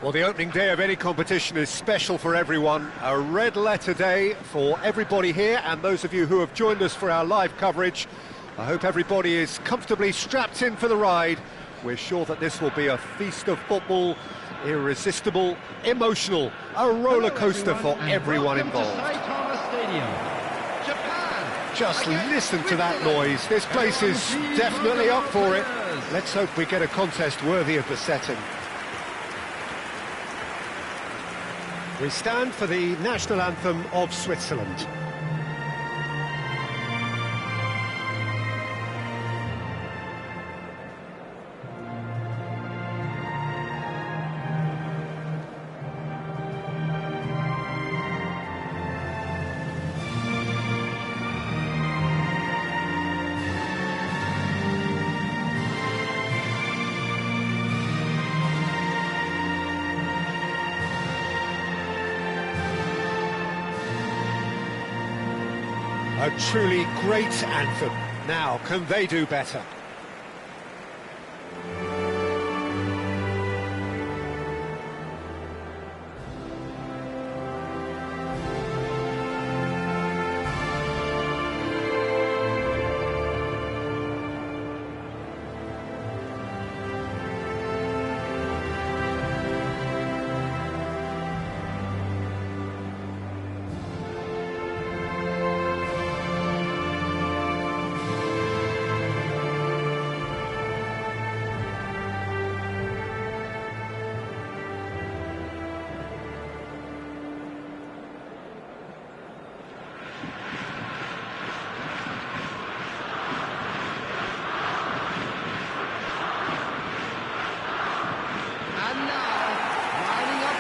Well, the opening day of any competition is special for everyone. A red letter day for everybody here, and those of you who have joined us for our live coverage. I hope everybody is comfortably strapped in for the ride. We're sure that this will be a feast of football, irresistible, emotional, a roller coaster for everyone involved. Just listen to that noise. This place is definitely up for it. Let's hope we get a contest worthy of the setting. We stand for the national anthem of Switzerland. A truly great anthem. Now, can they do better?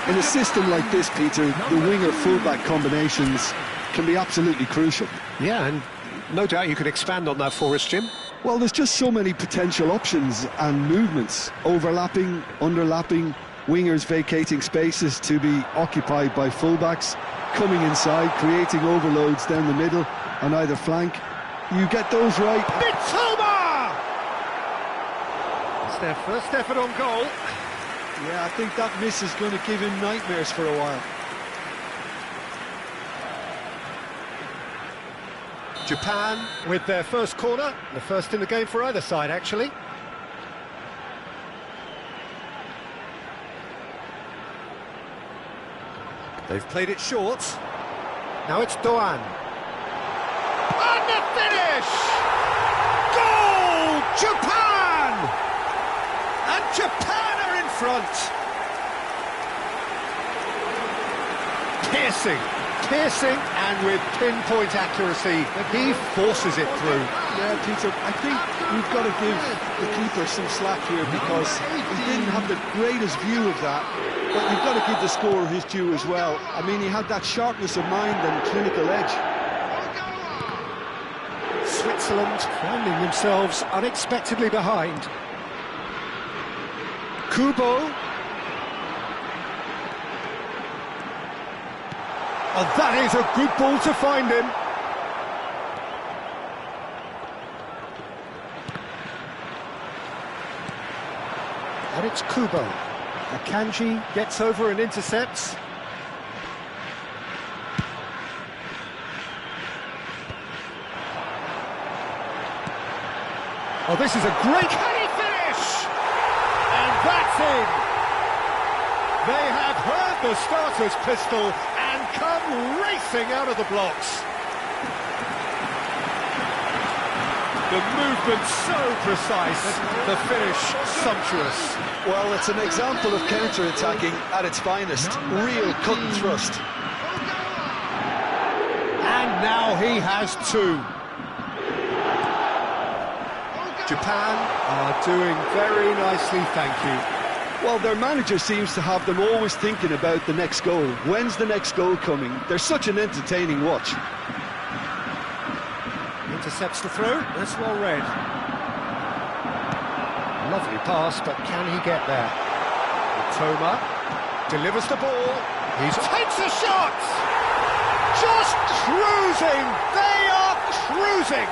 In a system like this, Peter, the winger-fullback combinations can be absolutely crucial. Yeah, and no doubt you could expand on that for us, Jim. Well, there's just so many potential options and movements. Overlapping, underlapping, wingers vacating spaces to be occupied by fullbacks, coming inside, creating overloads down the middle on either flank. You get those right. Mitoma! It's their first effort on goal. Yeah, I think that miss is going to give him nightmares for a while. Japan with their first corner, the first in the game for either side, actually. They've played it short. Now it's Doan. And the finish! Goal! Japan! And Japan are in front. Piercing, and with pinpoint accuracy, he forces it through. Yeah, Peter, I think we've got to give the keeper some slack here because he didn't have the greatest view of that, but you've got to give the scorer his due as well. I mean, he had that sharpness of mind and clinical edge. Switzerland finding themselves unexpectedly behind. Kubo. And that is a good ball to find him. And it's Kubo. Akanji gets over and intercepts. Oh, this is a great finish! And that's in! They have heard the starter's pistol and come racing out of the blocks. The movement so precise, the finish sumptuous. Well, it's an example of counter-attacking at its finest. Real cut and thrust. And now he has two. Japan are doing very nicely, thank you. Well, their manager seems to have them always thinking about the next goal. When's the next goal coming? They're such an entertaining watch. Intercepts the throw, that's well read. Lovely pass, but can he get there? Toma delivers the ball, he takes a shot! Just cruising, they are cruising!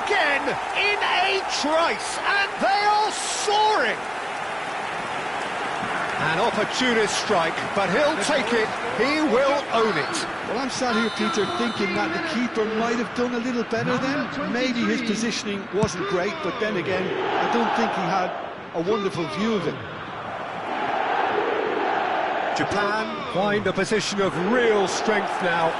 Again, in a trice, and they are soaring! An opportunist strike, but he'll take it. He will own it. Well, I'm sat here, Peter, thinking that the keeper might have done a little better then. Maybe his positioning wasn't great, but then again, I don't think he had a wonderful view of it. Japan find a position of real strength now.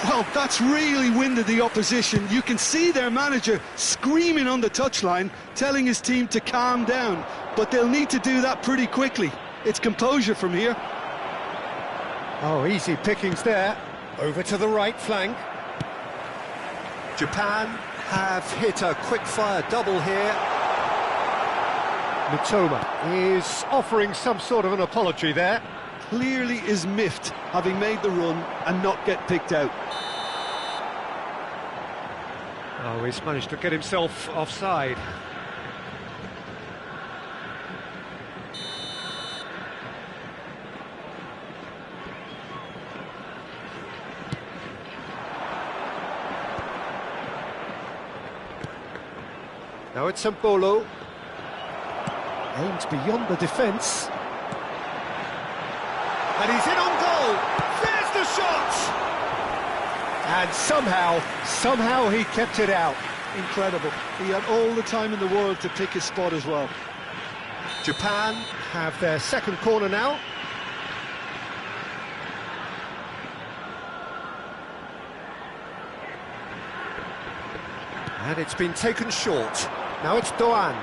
Well, that's really winded the opposition. You can see their manager screaming on the touchline, telling his team to calm down. But they'll need to do that pretty quickly. It's composure from here. Oh, easy pickings there. Over to the right flank. Japan have hit a quick-fire double here. Mitoma is offering some sort of an apology there. Clearly is miffed, having made the run and not get picked out. Oh, he's managed to get himself offside. Now it's Mbolo. Aims beyond the defence. And he's in on goal. There's the shot! And somehow he kept it out. Incredible. He had all the time in the world to pick his spot as well. Japan have their second corner now. And it's been taken short. Now it's Doan.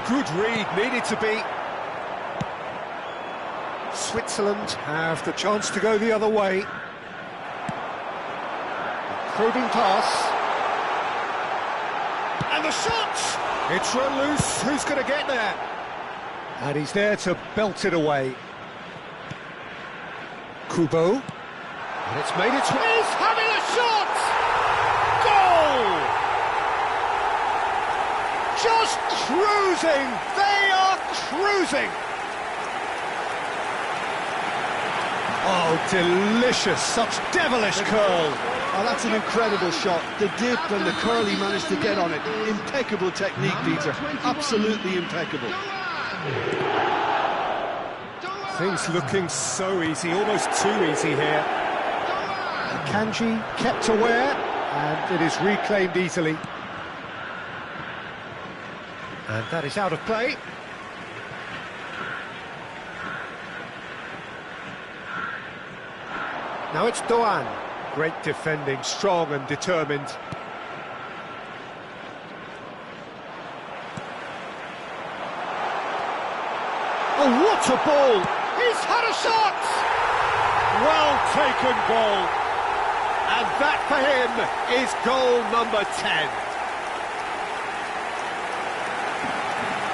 Good read, needed to be. Switzerland have the chance to go the other way. Probing pass. And the shot! It's run loose. Who's going to get there? And he's there to belt it away. Kubo. And it's made its way. He's having a shot! Goal! Just cruising! They are cruising! Oh, delicious, such devilish curl. Oh, that's an incredible shot. The dip and the curl he managed to get on it. Impeccable technique, Peter. Absolutely impeccable. Things looking so easy, almost too easy here. Kanji kept aware, and it is reclaimed easily. And that is out of play. Now it's Doan. Great defending, strong and determined. Oh, what a ball! He's had a shot! Well taken goal. And that for him is goal number 10.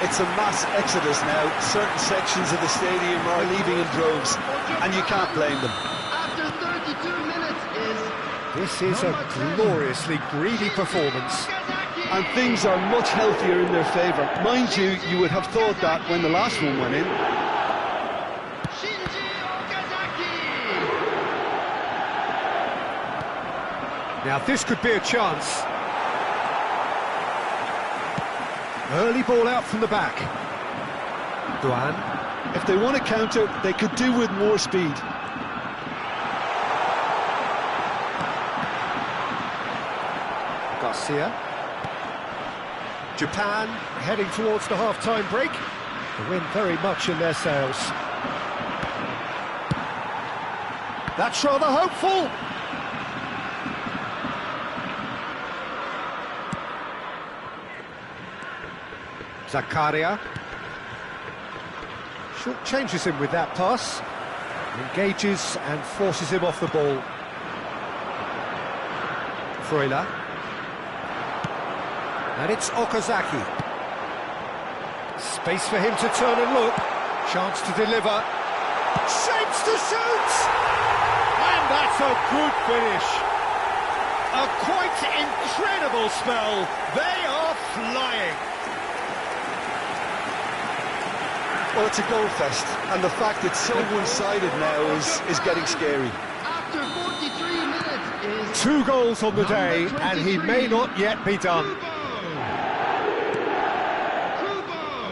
It's a mass exodus now. Certain sections of the stadium are leaving in droves, and you can't blame them. After 32 minutes is... This is a gloriously greedy performance. And things are much healthier in their favour. Mind you, you would have thought that when the last one went in. Now this could be a chance. Early ball out from the back. Doan. If they want to counter, they could do with more speed. Garcia. Japan heading towards the half-time break. The wind very much in their sails. That's rather hopeful. Zakaria. Short changes him with that pass. Engages and forces him off the ball. Freuler. And it's Okazaki. Space for him to turn and look. Chance to deliver. Shapes to shoot! And that's a good finish. A quite incredible spell. They are flying. Well, it's a goal fest, and the fact it's so one-sided now is getting scary. After 43 minutes is... 2 goals on the day, and he may not yet be done.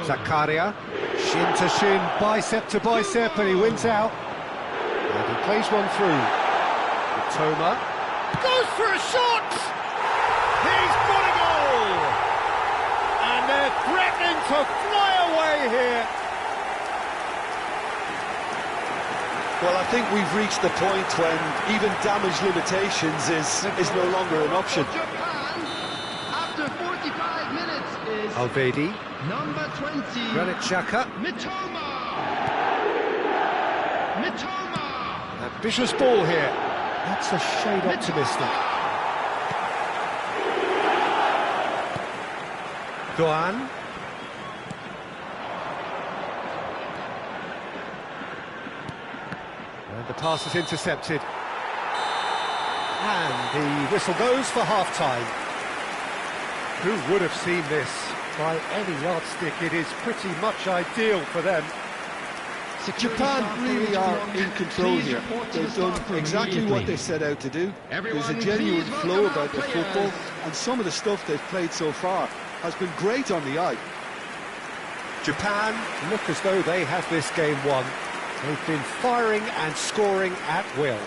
Zakaria, shin to shin, bicep to bicep, and he wins out. And he plays one through. Toma goes for a shot! He's got a goal! And they're threatening to fly away here. Well, I think we've reached the point when even damage limitations is no longer an option. Japan, after 45 minutes, is Alvedi, number 20, Granit Xhaka, Mitoma. ambitious ball here. That's a shade optimistic. Doan. And the pass is intercepted. And the whistle goes for half-time. Who would have seen this? By any yardstick, it is pretty much ideal for them. Japan really are in control here. They've done exactly what they set out to do. There's a genuine flow about the football, and some of the stuff they've played so far has been great on the eye. Japan look as though they have this game won. They've been firing and scoring at will.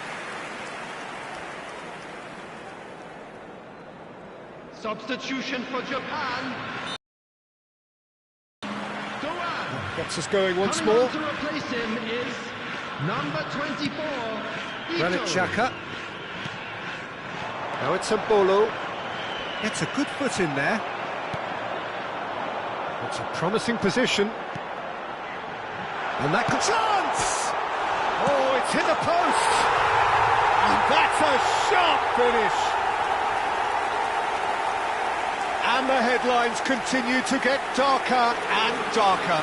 Substitution for Japan. Gets us going once Coming more. on to replace him is number 24, Granit Ito. Xhaka. Now it's a Bolo. Gets a good foot in there. It's a promising position. And that could... Chance! Oh, it's hit the post! And that's a sharp finish! And the headlines continue to get darker and darker.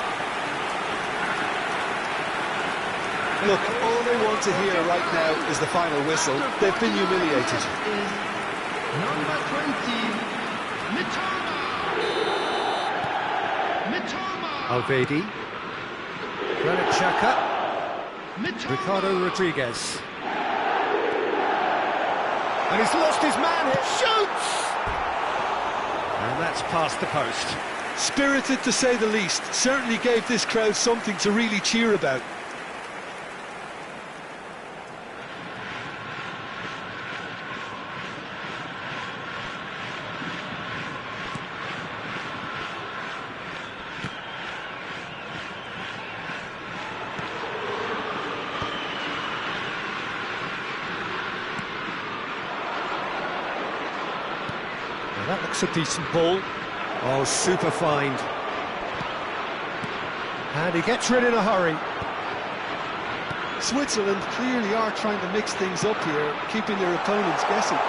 Look, all they want to hear right now is the final whistle. They've been humiliated. Is number 20, Mitoma. Alvedi. Granit Xhaka. Mitoma. Ricardo Rodriguez. And he's lost his man, it shoots! And that's past the post. Spirited to say the least. Certainly gave this crowd something to really cheer about. That looks a decent ball. Oh, super find. And he gets rid in a hurry. Switzerland clearly are trying to mix things up here, keeping their opponents guessing.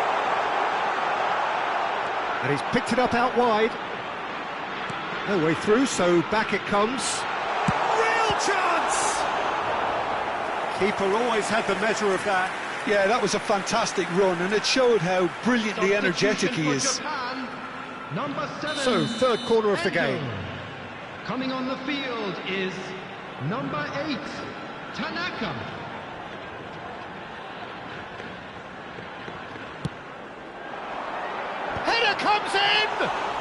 And he's picked it up out wide. No way through, so back it comes. Real chance! Keeper always had the measure of that. Yeah, that was a fantastic run, and it showed how brilliantly energetic he is. Japan, number 7. So, third corner of the game. Coming on the field is number 8, Tanaka. Header comes in!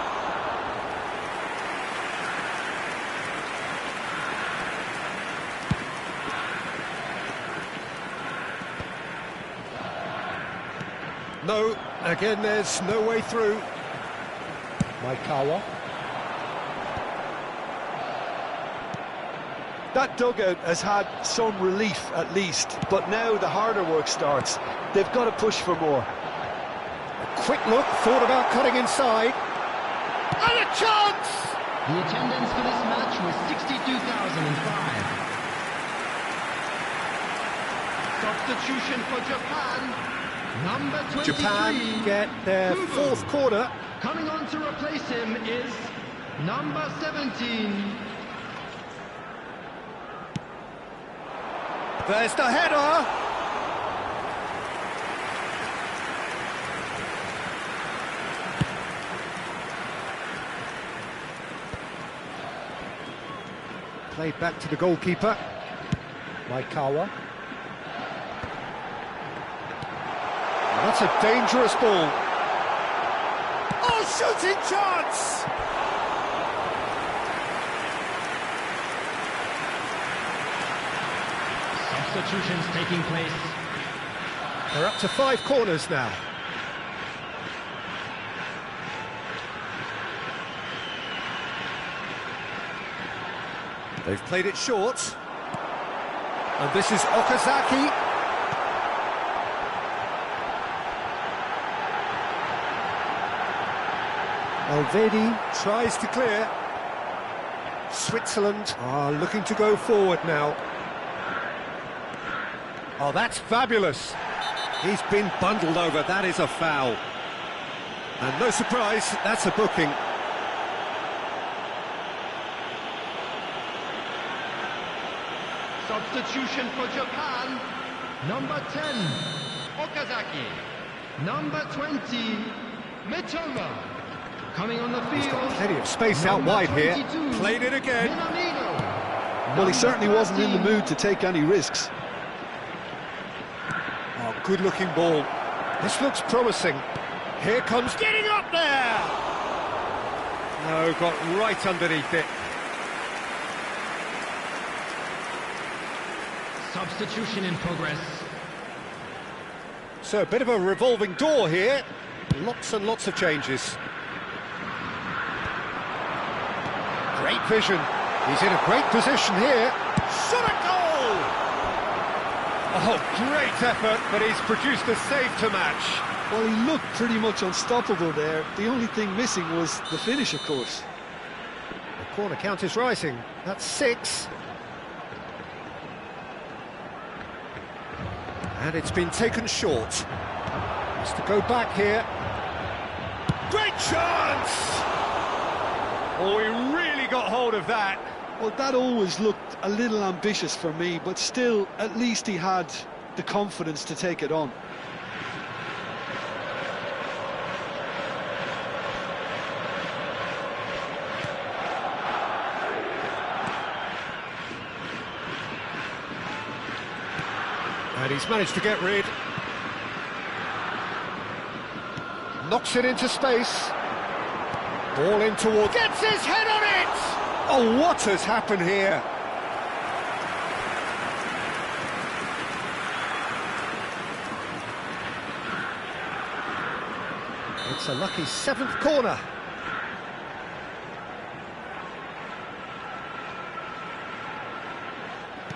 No, again there's no way through. Maikawa. That dugout has had some relief at least, but now the harder work starts. They've got to push for more. A quick look, thought about cutting inside. And a chance! The attendance for this match was 62,005. Substitution for Japan. Number 23. Japan get their Kubo. fourth corner. Coming on to replace him is number 17. There's the header. Played back to the goalkeeper. Maikawa. That's a dangerous ball. Oh, shooting chance! substitutions taking place. They're up to 5 corners now. They've played it short. And this is Okazaki. Alvedi tries to clear. Switzerland are looking to go forward now. Oh, that's fabulous. He's been bundled over. That is a foul. And no surprise, that's a booking. Substitution for Japan. Number 10, Okazaki. Number 20, Mitoma. Coming on the field. He's got plenty of space out wide here. Played it again. Well, he certainly wasn't in the mood to take any risks. Oh, good-looking ball. This looks promising. Here comes getting up there. No, got right underneath it. Substitution in progress. So a bit of a revolving door here. Lots and lots of changes. Great vision. He's in a great position here. Shot a goal! Oh, great effort, but he's produced a save to match. Well, he looked pretty much unstoppable there. The only thing missing was the finish, of course. The corner count is rising. That's 6. And it's been taken short. Has to go back here. Great chance! Oh, he really got hold of that. Well, that always looked a little ambitious for me, but still, at least he had the confidence to take it on. And he's managed to get rid. Knocks it into space. Ball in towards... Gets his head on it! Oh, what has happened here? It's a lucky 7th corner.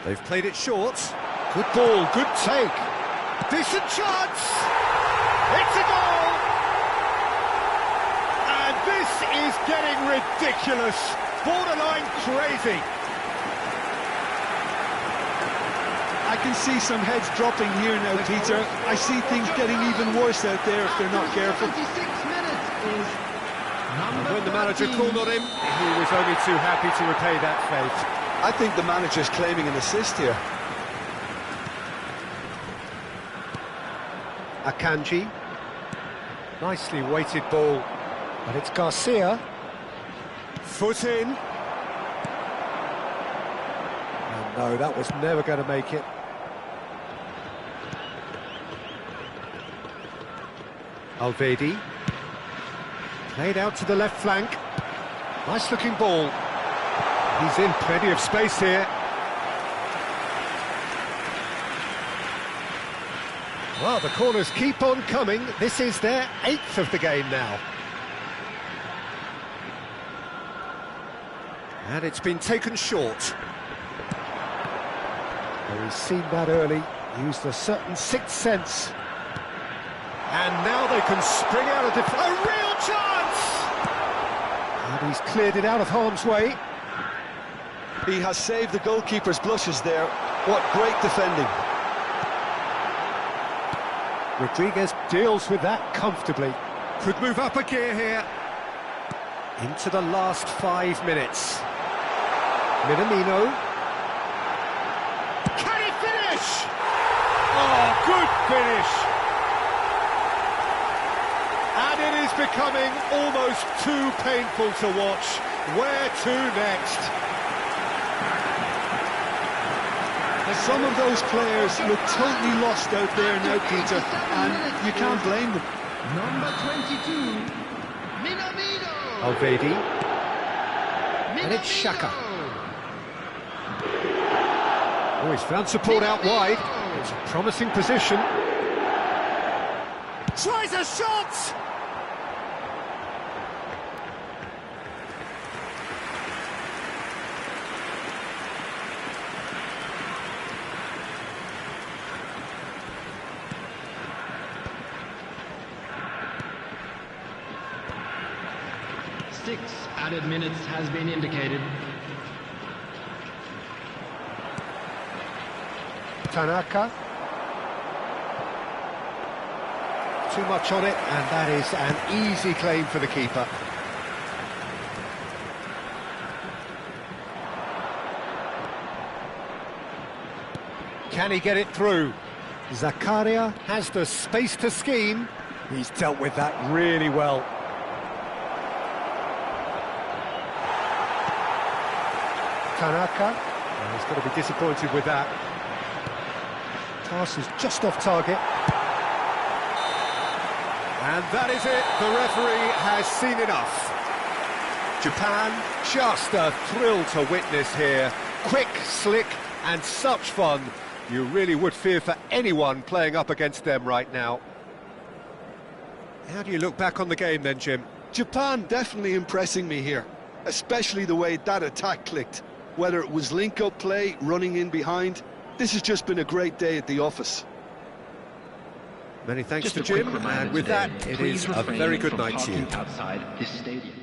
They've played it short. Good ball, good take. Decent chance! It's a goal! And this is getting ridiculous. Borderline crazy. I can see some heads dropping here now, Peter. I see things getting even worse out there if they're not careful. 26 minutes is number When the manager 13. called on him, he was only too happy to repay that fate. I think the manager's claiming an assist here. Akanji. Nicely weighted ball. But it's Garcia. Foot in. And no, that was never going to make it. Alvedi. Played out to the left flank. Nice looking ball. He's in plenty of space here. Well, the corners keep on coming. This is their 8th of the game now. And it's been taken short. Well, he's seen that early, used a certain sixth sense. And now they can spring out of a real chance! And he's cleared it out of harm's way. He has saved the goalkeeper's blushes there. What great defending. Rodriguez deals with that comfortably. Could move up a gear here. Into the last 5 minutes. Minamino. Can he finish? Oh, good finish. And it is becoming almost too painful to watch. Where to next? Some of those players look totally lost out there now, Peter, and you can't blame them. Number 22, Minamino. Alvedi. And it's Xhaka. Oh, he's found support out wide. It's a promising position. Tries a shot! Six added minutes has been indicated. Tanaka. Too much on it, and that is an easy claim for the keeper. Can he get it through? Zakaria has the space to scheme. He's dealt with that really well. Tanaka, he's got to be disappointed with that. Pass is just off target. And that is it, the referee has seen enough. Japan, just a thrill to witness here. Quick, slick, and such fun. You really would fear for anyone playing up against them right now. How do you look back on the game then, Jim? Japan definitely impressing me here, especially the way that attack clicked. Whether it was link-up play, running in behind, this has just been a great day at the office. Many thanks Just to a quick Jim, reminder and with today, that, it please is a refrain very good from night to you. parking outside this stadium.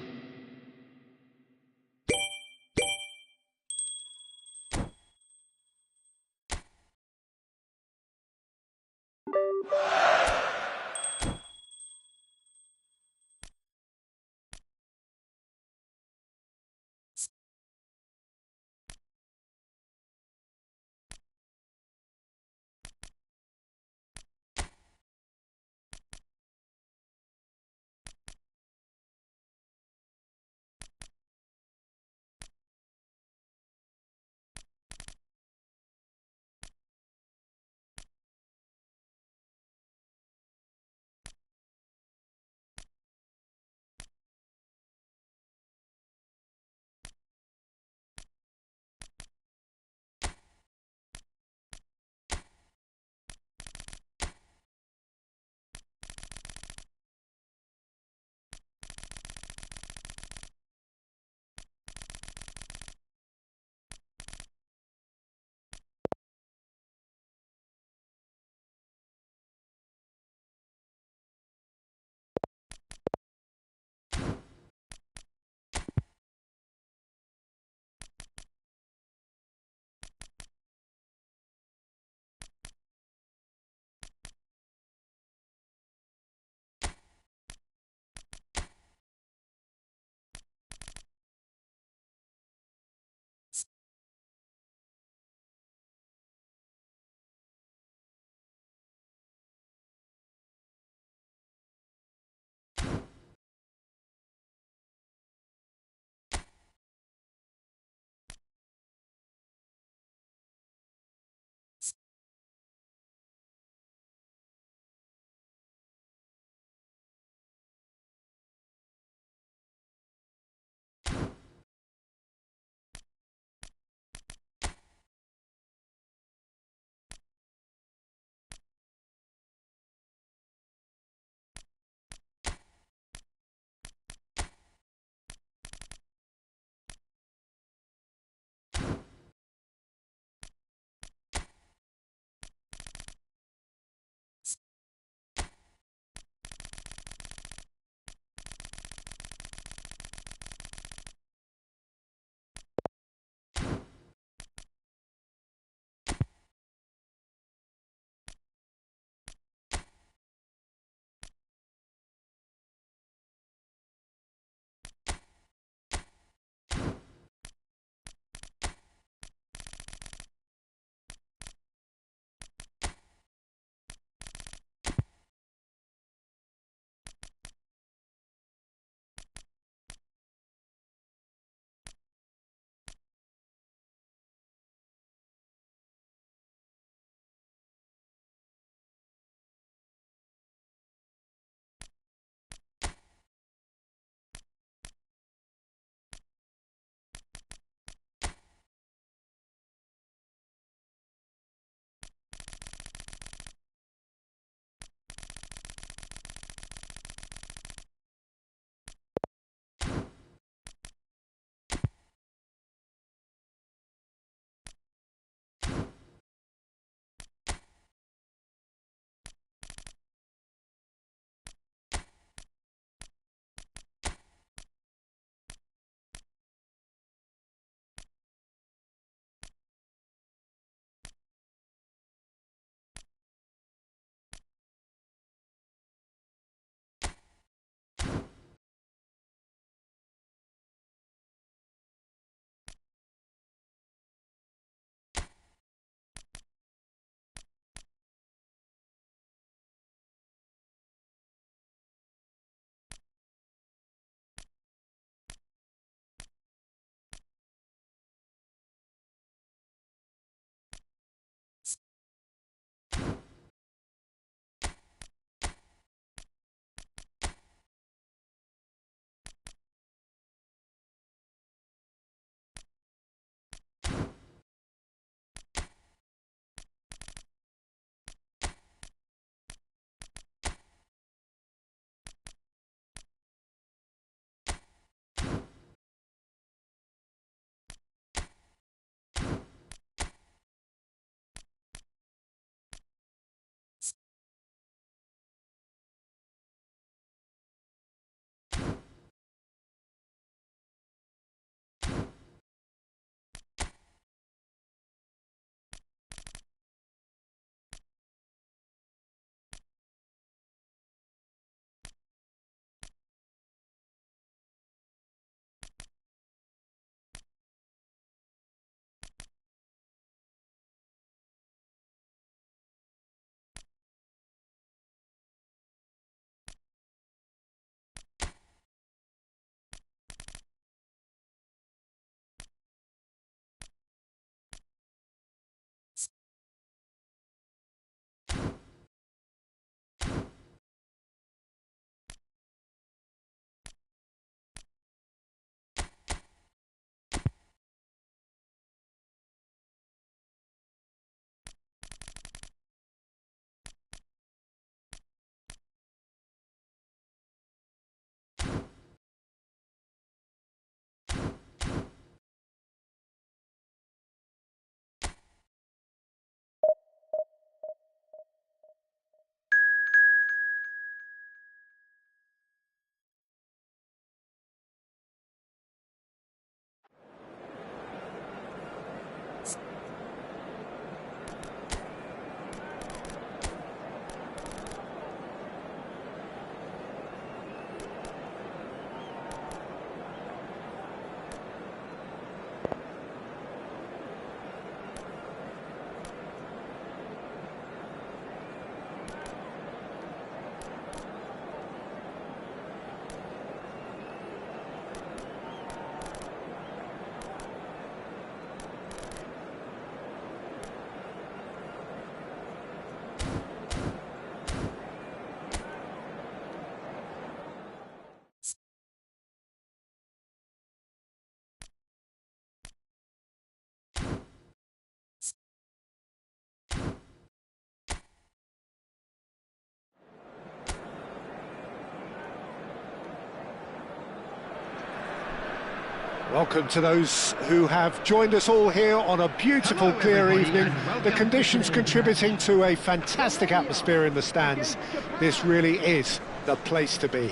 Welcome to those who have joined us all here on a beautiful, clear evening. The conditions contributing to a fantastic atmosphere in the stands. This really is the place to be.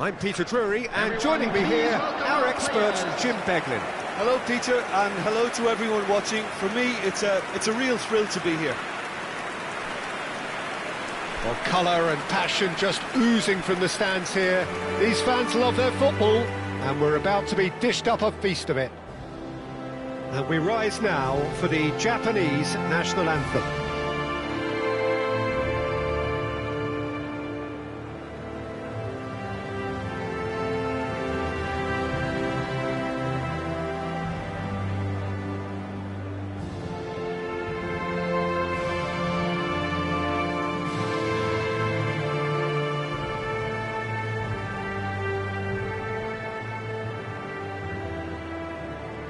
I'm Peter Drury, and joining me here, our expert, Jim Beglin. Hello, Peter, and hello to everyone watching. For me, it's a real thrill to be here. Well, colour and passion just oozing from the stands here. These fans love their football, and we're about to be dished up a feast of it. And we rise now for the Japanese national anthem.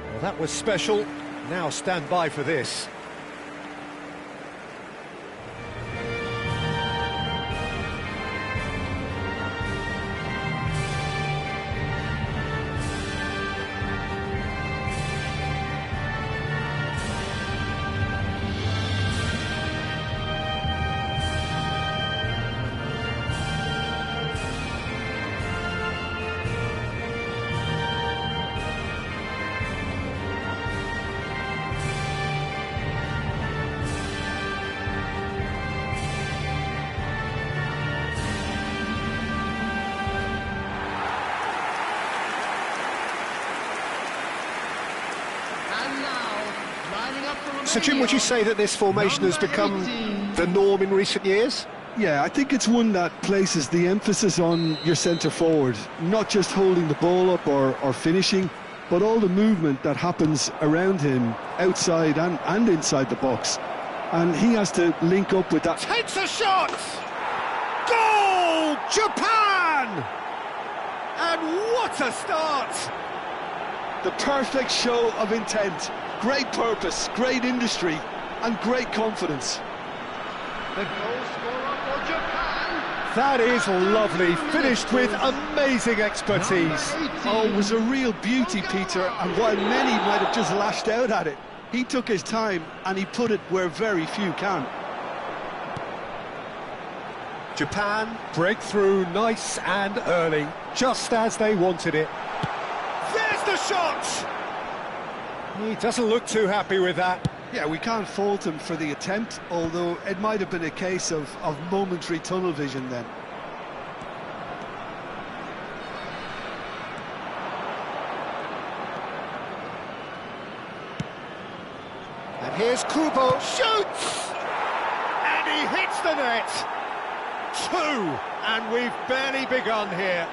Well, that was special. Now stand by for this. So, Jim, would you say that this formation has become the norm in recent years? Yeah, I think it's one that places the emphasis on your centre forward, not just holding the ball up or finishing, but all the movement that happens around him, outside and inside the box. And he has to link up with that. Takes a shot! Goal! Japan! And what a start! The perfect show of intent. Great purpose, great industry, and great confidence. The goal scorer for Japan. That is lovely, finished with amazing expertise. Oh, it was a real beauty, Peter, and while many might have just lashed out at it, he took his time and he put it where very few can. Japan break through nice and early, just as they wanted it. There's the shot! He doesn't look too happy with that. Yeah, we can't fault him for the attempt, although it might have been a case of momentary tunnel vision then. And here's Kubo, shoots! And he hits the net! 2, and we've barely begun here.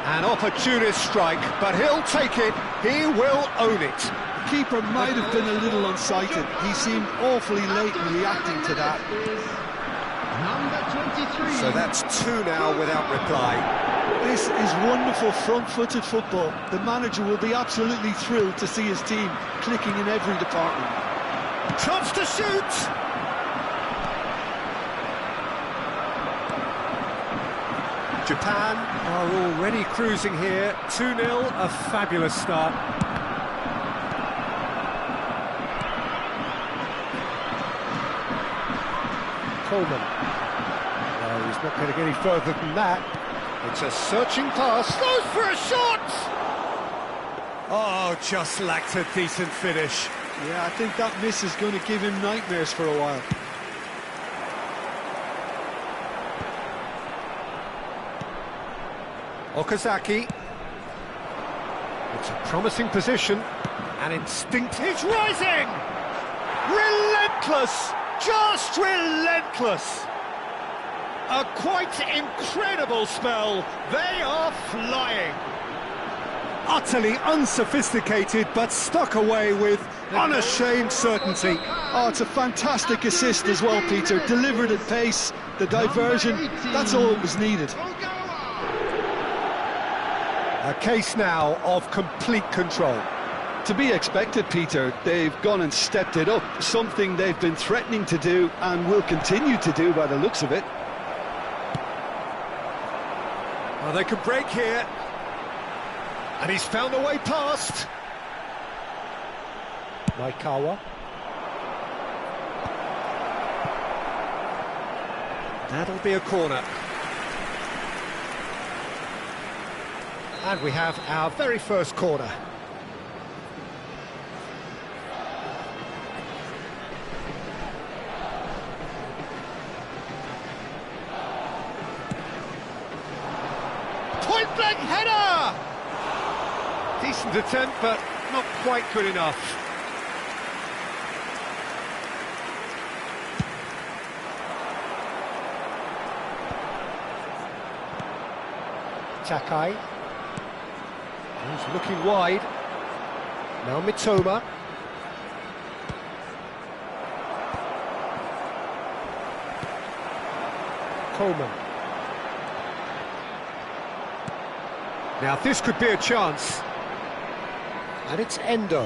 An opportunist strike, but he'll take it, he will own it. The keeper might have been a little unsighted. He seemed awfully late in reacting to that. Number 23. So that's 2 now without reply. This is wonderful front-footed football. The manager will be absolutely thrilled to see his team clicking in every department. Chance to shoot! Japan are already cruising here. 2-0, a fabulous start. Coleman. No, he's not going to get any further than that. It's a searching pass. Goes for a shot! Oh, just lacked a decent finish. Yeah, I think that miss is going to give him nightmares for a while. Okazaki. It's a promising position, and instinct is rising! Relentless! Just relentless! A quite incredible spell. They are flying. Utterly unsophisticated, but stuck away with unashamed certainty. Oh, it's a fantastic assist as well, Peter. Delivered at pace, the diversion, that's all that was needed. A case now of complete control. To be expected, Peter. They've gone and stepped it up, something they've been threatening to do and will continue to do by the looks of it. Well, they could break here. And he's found a way past. Naikawa. That'll be a corner. And we have our very first corner. Point-blank header! Decent attempt, but not quite good enough. Takai. He's looking wide. Now Mitoma. Coleman. Now this could be a chance. And it's Endo.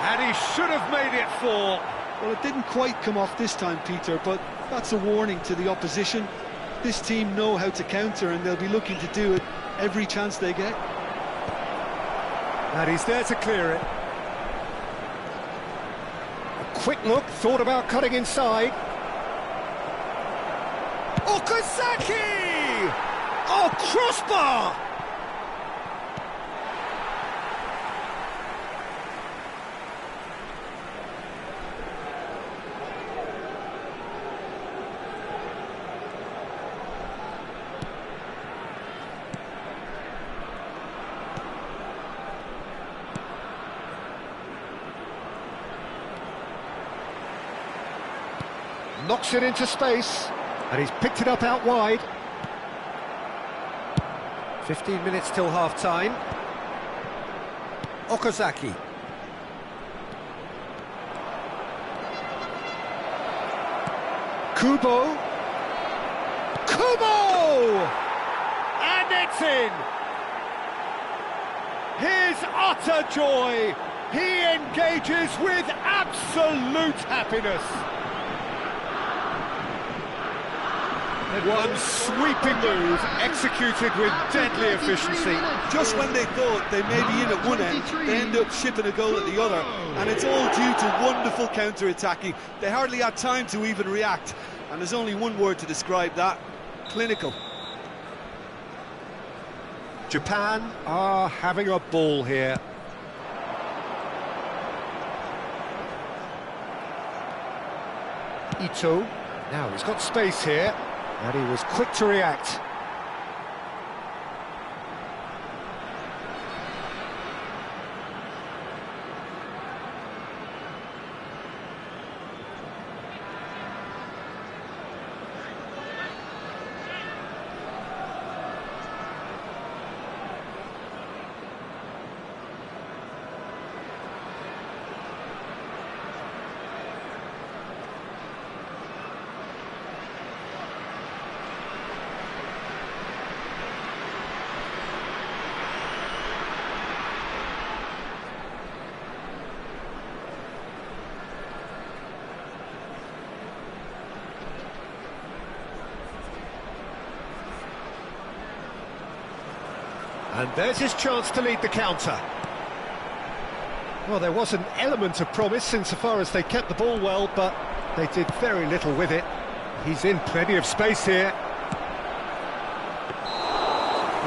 And he should have made it 4. Well, it didn't quite come off this time, Peter, but that's a warning to the opposition. This team know how to counter, and they'll be looking to do it every chance they get. And he's there to clear it. A quick look, thought about cutting inside. Okazaki! Oh, crossbar! Knocks it into space, and he's picked it up out wide. 15 minutes till half-time. Okazaki. Kubo. Kubo! And it's in! His utter joy. He engages with absolute happiness. One sweeping move, executed with deadly efficiency. Just when they thought they may be in at one end, they end up shipping a goal at the other. And it's all due to wonderful counter-attacking. They hardly had time to even react. And there's only one word to describe that: clinical. Japan are having a ball here. Ito. Now he's got space here. And he was quick to react. And there's his chance to lead the counter. Well, there was an element of promise insofar as they kept the ball well, but they did very little with it. He's in plenty of space here.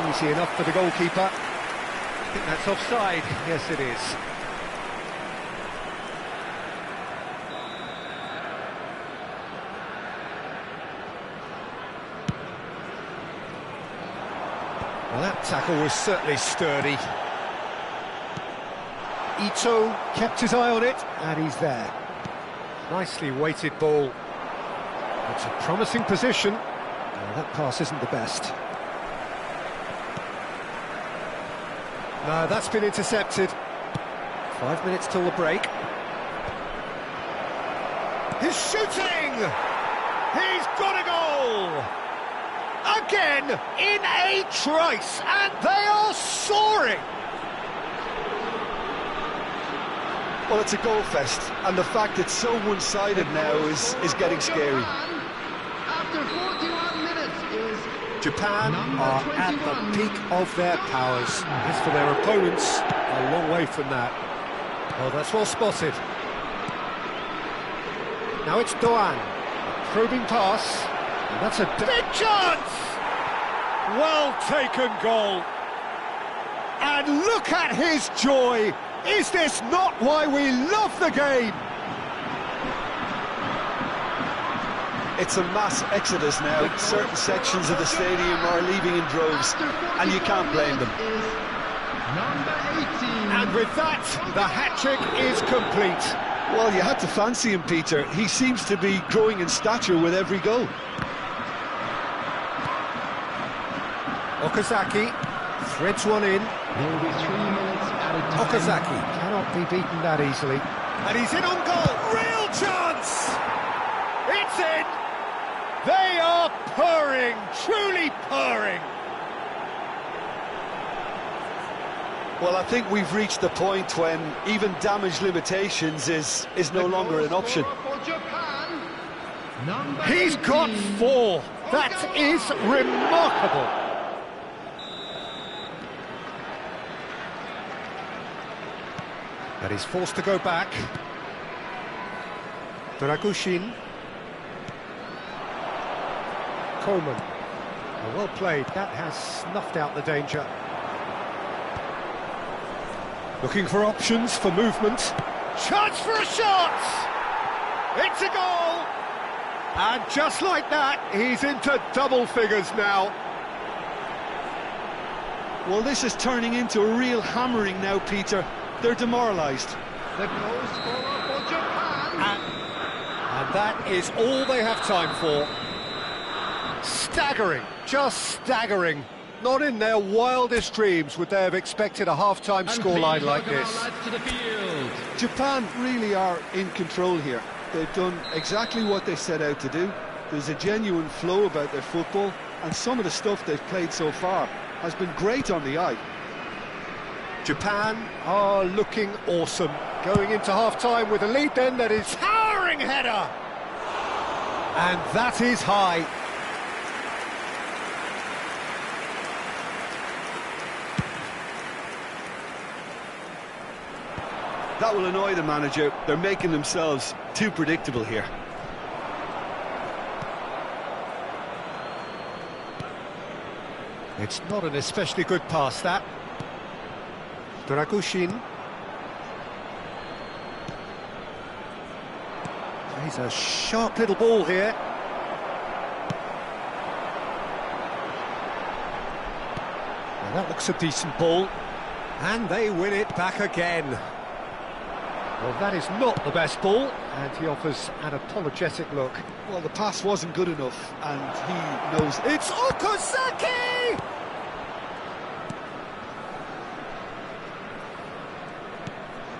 Easy enough for the goalkeeper. I think that's offside. Yes, it is. Well, that tackle was certainly sturdy. Ito kept his eye on it, and he's there. Nicely weighted ball. It's a promising position. Well, that pass isn't the best. No, that's been intercepted. 5 minutes till the break. He's shooting! He's got a goal! Again, in a trice, and they are soaring! Well, it's a goal fest, and the fact it's so one-sided now is getting scary. After 41 minutes is Japan are at the peak of their powers. As for their opponents, a long way from that. Well, that's well spotted. Now it's Doan. A probing pass. And that's a big chance! Well taken goal. And look at his joy. Is this not why we love the game? It's a mass exodus now. Certain sections of the stadium are leaving in droves, and you can't blame them. number 18. And with that, the hat-trick is complete. Well, you had to fancy him, Peter. He seems to be growing in stature with every goal. Okazaki threads one in. There will be 3 minutes added time. Okazaki cannot be beaten that easily. And he's in on goal. Real chance! It's in! They are purring, truly purring. Well, I think we've reached the point when even damage limitations is no longer an option. For Japan, number He's 18. got 4. That is remarkable. And he's forced to go back. Dragushin. Coleman. Oh, well played. That has snuffed out the danger. Looking for options for movement. Chance for a shot! It's a goal! And just like that, he's into double figures now. Well, this is turning into a real hammering now, Peter. They're demoralised. The goal scorer for Japan. And that is all they have time for. Staggering, just staggering. Not in their wildest dreams would they have expected a half-time scoreline like this. To the field. Japan really are in control here. They've done exactly what they set out to do. There's a genuine flow about their football, and some of the stuff they've played so far has been great on the eye. Japan are looking awesome. Going into half-time with a lead then that is towering header. And that is high. That will annoy the manager. They're making themselves too predictable here. It's not an especially good pass, that. Dragushin. He's a sharp little ball here. Now that looks a decent ball. And they win it back again. Well, that is not the best ball, and he offers an apologetic look. Well, the pass wasn't good enough, and he knows... It's Okazaki!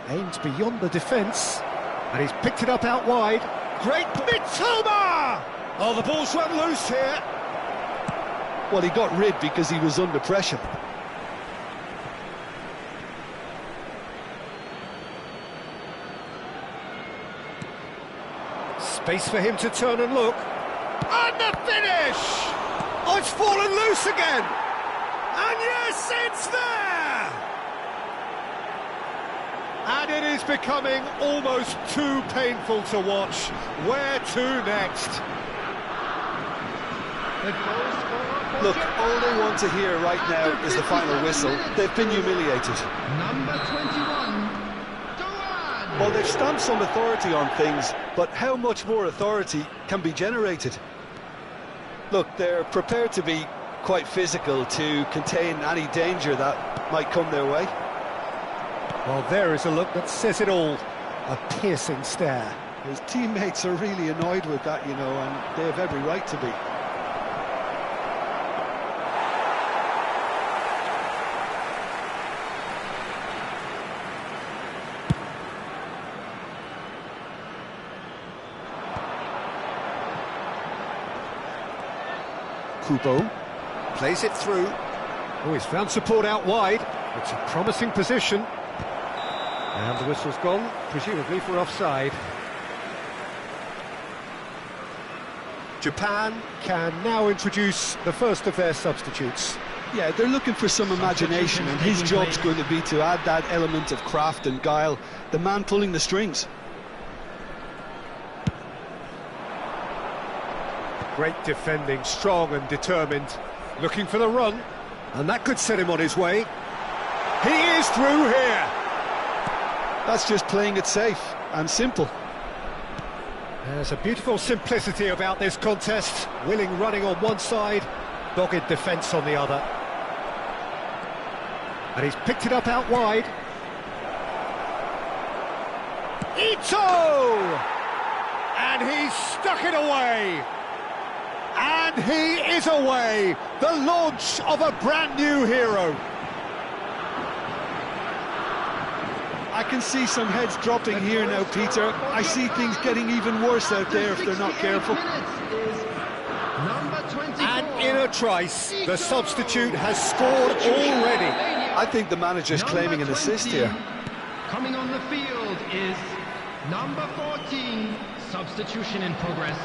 Aims beyond the defence, and he's picked it up out wide. Great Mitoma! Oh, the ball's run loose here. Well, he got rid because he was under pressure. Space for him to turn and look. And the finish! Oh, it's fallen loose again! And yes, it's there! And it is becoming almost too painful to watch. Where to next? The goal scorer for Look, Japan. all they want to hear right now is the final whistle. They've been humiliated. Number 21. Doan. Well, they've stamped some authority on things, but how much more authority can be generated? Look, they're prepared to be quite physical to contain any danger that might come their way. Well, there is a look that says it all. A piercing stare. His teammates are really annoyed with that, you know, and they have every right to be. Kubo plays it through. Oh, he's found support out wide. It's a promising position. And the whistle's gone, presumably for offside. Japan can now introduce the first of their substitutes. Yeah, they're looking for some imagination, and his job's going to be to add that element of craft and guile, the man pulling the strings. Great defending, strong and determined, looking for the run, and that could set him on his way. He is through here. That's just playing it safe and simple. There's a beautiful simplicity about this contest. Willing running on one side, dogged defence on the other. And he's picked it up out wide. Ito! And he's stuck it away. And he is away. The launch of a brand new hero. I can see some heads dropping here now, Peter. I see things getting even worse out there if they're not careful. And in a trice, the substitute has scored already. I think the manager's claiming an assist here. Coming on the field is number 14, substitution in progress.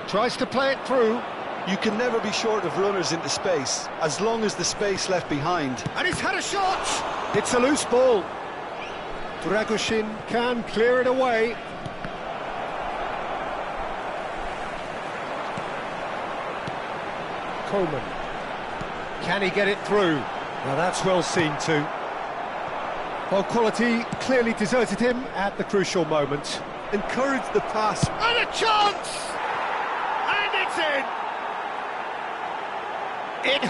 Tries to play it through. You can never be short of runners into space, as long as the space left behind. And he's had a shot! It's a loose ball. Dragoshin can clear it away. Coleman. Can he get it through? Now that's well seen too. Well, quality clearly deserted him at the crucial moment. Encourage the pass. And a chance! And it's in! It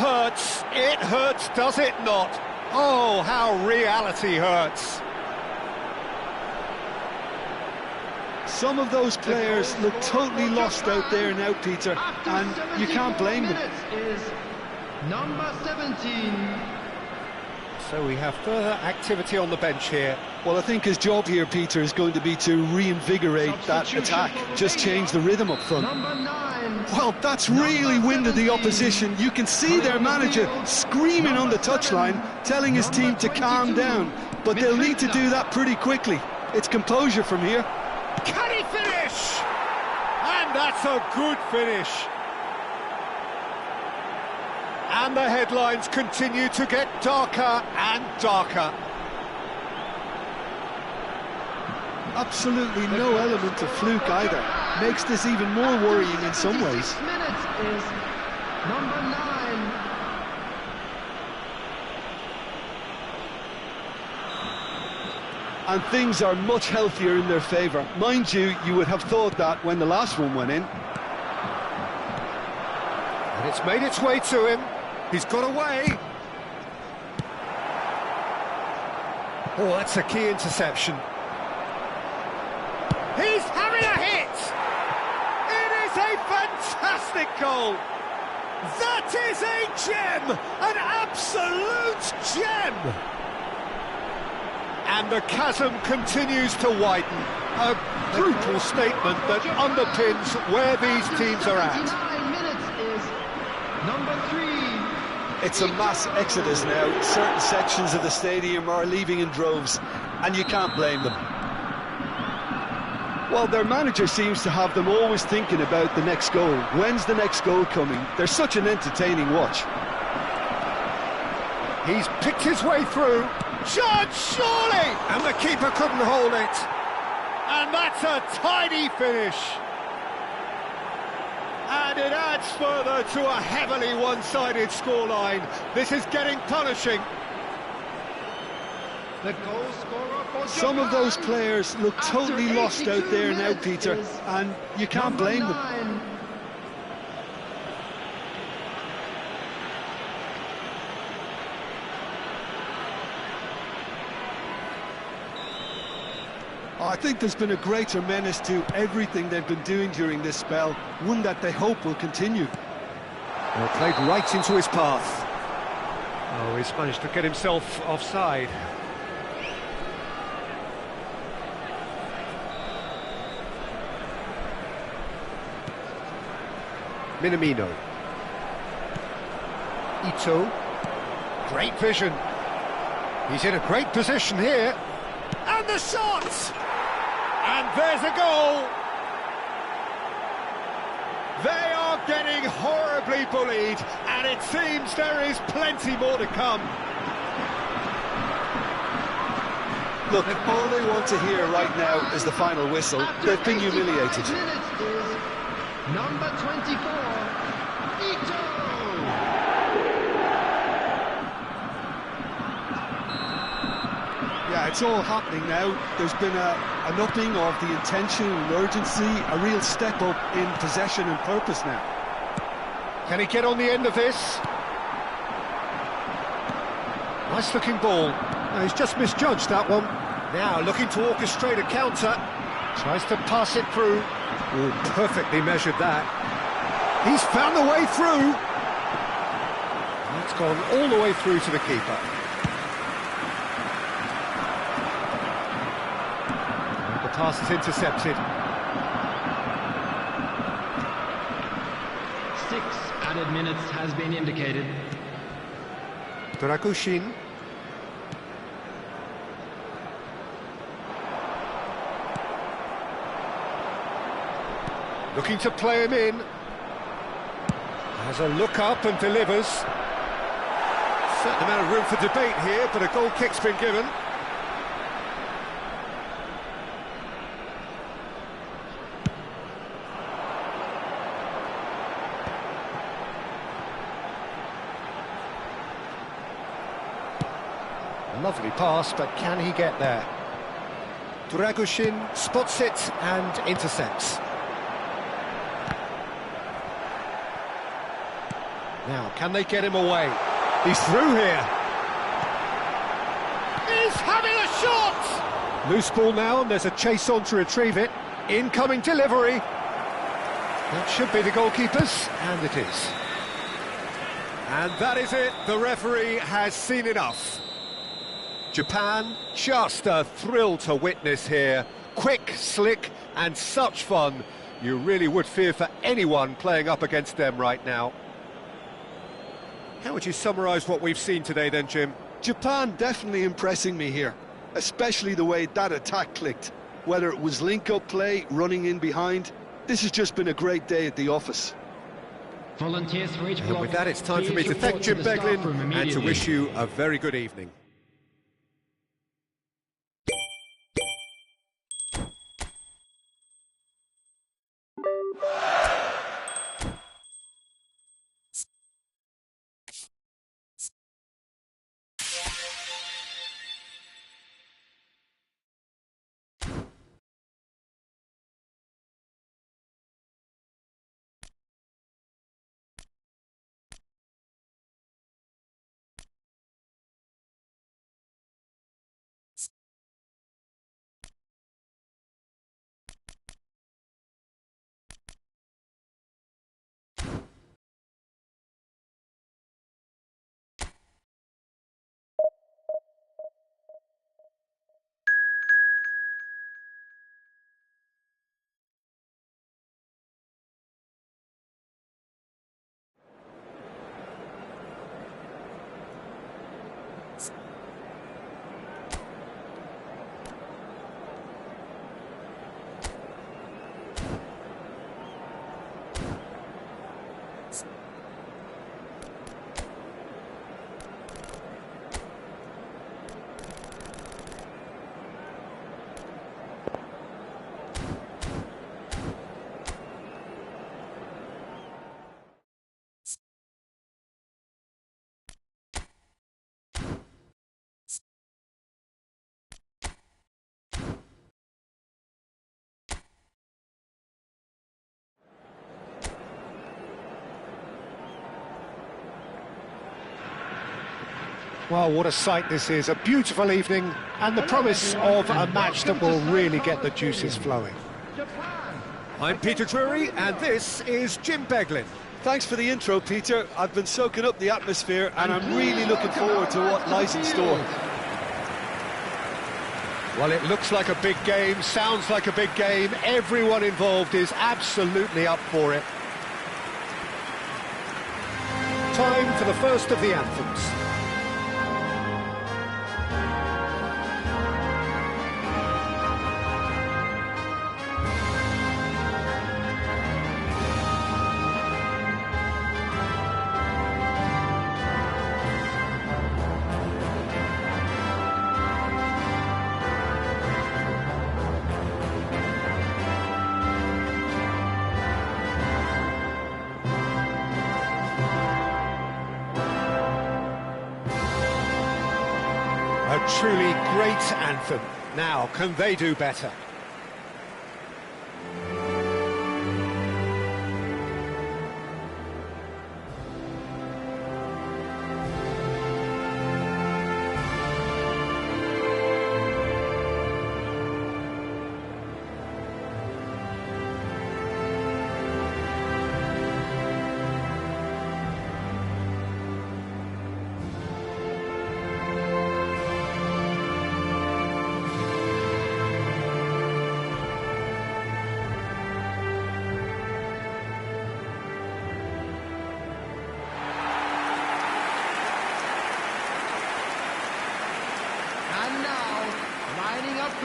hurts, does it not? Oh, how reality hurts. Some of those players look totally lost out there now, Peter, and you can't blame them. Is number 17. So we have further activity on the bench here. Well, I think his job here, Peter, is going to be to reinvigorate that attack, just change the rhythm up front. Number 9. Well, that's really winded the opposition. You can see their manager screaming on the touchline, telling his team to calm down, but they'll need to do that pretty quickly. It's composure from here. Can he finish? And that's a good finish. And the headlines continue to get darker and darker. Absolutely no element of fluke either. Makes this even more worrying in some ways. 6 minutes is number 9. And things are much healthier in their favour. Mind you, you would have thought that when the last one went in. And it's made its way to him. He's got away. Oh, that's a key interception. He's having a hit! It is a fantastic goal! That is a gem! An absolute gem! And the chasm continues to widen. A brutal statement that underpins where these teams are at. 9 minutes is number 3. It's a mass exodus now. Certain sections of the stadium are leaving in droves, and you can't blame them. Well, their manager seems to have them always thinking about the next goal. When's the next goal coming? They're such an entertaining watch. He's picked his way through. Shot, surely! And the keeper couldn't hold it. And that's a tidy finish. And it adds further to a heavily one-sided scoreline. This is getting punishing. The goal scorer for Some of those players look totally lost out there now, Peter, and you can't blame them. 9. I think there's been a greater menace to everything they've been doing during this spell, one that they hope will continue. Well, played right into his path. Oh, he's managed to get himself offside. Minamino. Ito. Great vision. He's in a great position here. And the shot! And there's a goal! getting horribly bullied, and it seems there is plenty more to come. Look, all they want to hear right now is the final whistle. They've been humiliated. Number 24, Ito! Yeah, it's all happening now. There's been an upping of the intention and urgency, a real step up in possession and purpose now. Can he get on the end of this? Nice looking ball. No, he's just misjudged that one. Now looking to orchestrate a counter. Tries to pass it through. Oh, perfectly measured that. He's found the way through. That's gone all the way through to the keeper. And the pass is intercepted. 6 added minutes has been indicated. Dragushin. Looking to play him in. Has a look up and delivers. Certain amount of room for debate here, but a goal kick's been given. Lovely pass, but can he get there? Dragushin spots it and intercepts. Now, can they get him away? He's through here. He's having a shot! Loose ball now, and there's a chase on to retrieve it. Incoming delivery. That should be the goalkeeper's, and it is. And that is it. The referee has seen enough. Japan, just a thrill to witness here. Quick, slick, and such fun. You really would fear for anyone playing up against them right now. How would you summarise what we've seen today then, Jim? Japan definitely impressing me here, especially the way that attack clicked. Whether it was link-up play, running in behind, this has just been a great day at the office. Volunteers for each And block. with that, it's time for me Please to thank report Jim the staff Beglin room and to immediately. wish you a very good evening. Well, what a sight this is. A beautiful evening and the promise of a match that will really get the juices flowing. I'm Peter Drury and this is Jim Beglin. Thanks for the intro, Peter. I've been soaking up the atmosphere and I'm really looking forward to what lies in store. Well, it looks like a big game, sounds like a big game. Everyone involved is absolutely up for it. Time for the first of the anthems. truly great anthem. Now, can they do better?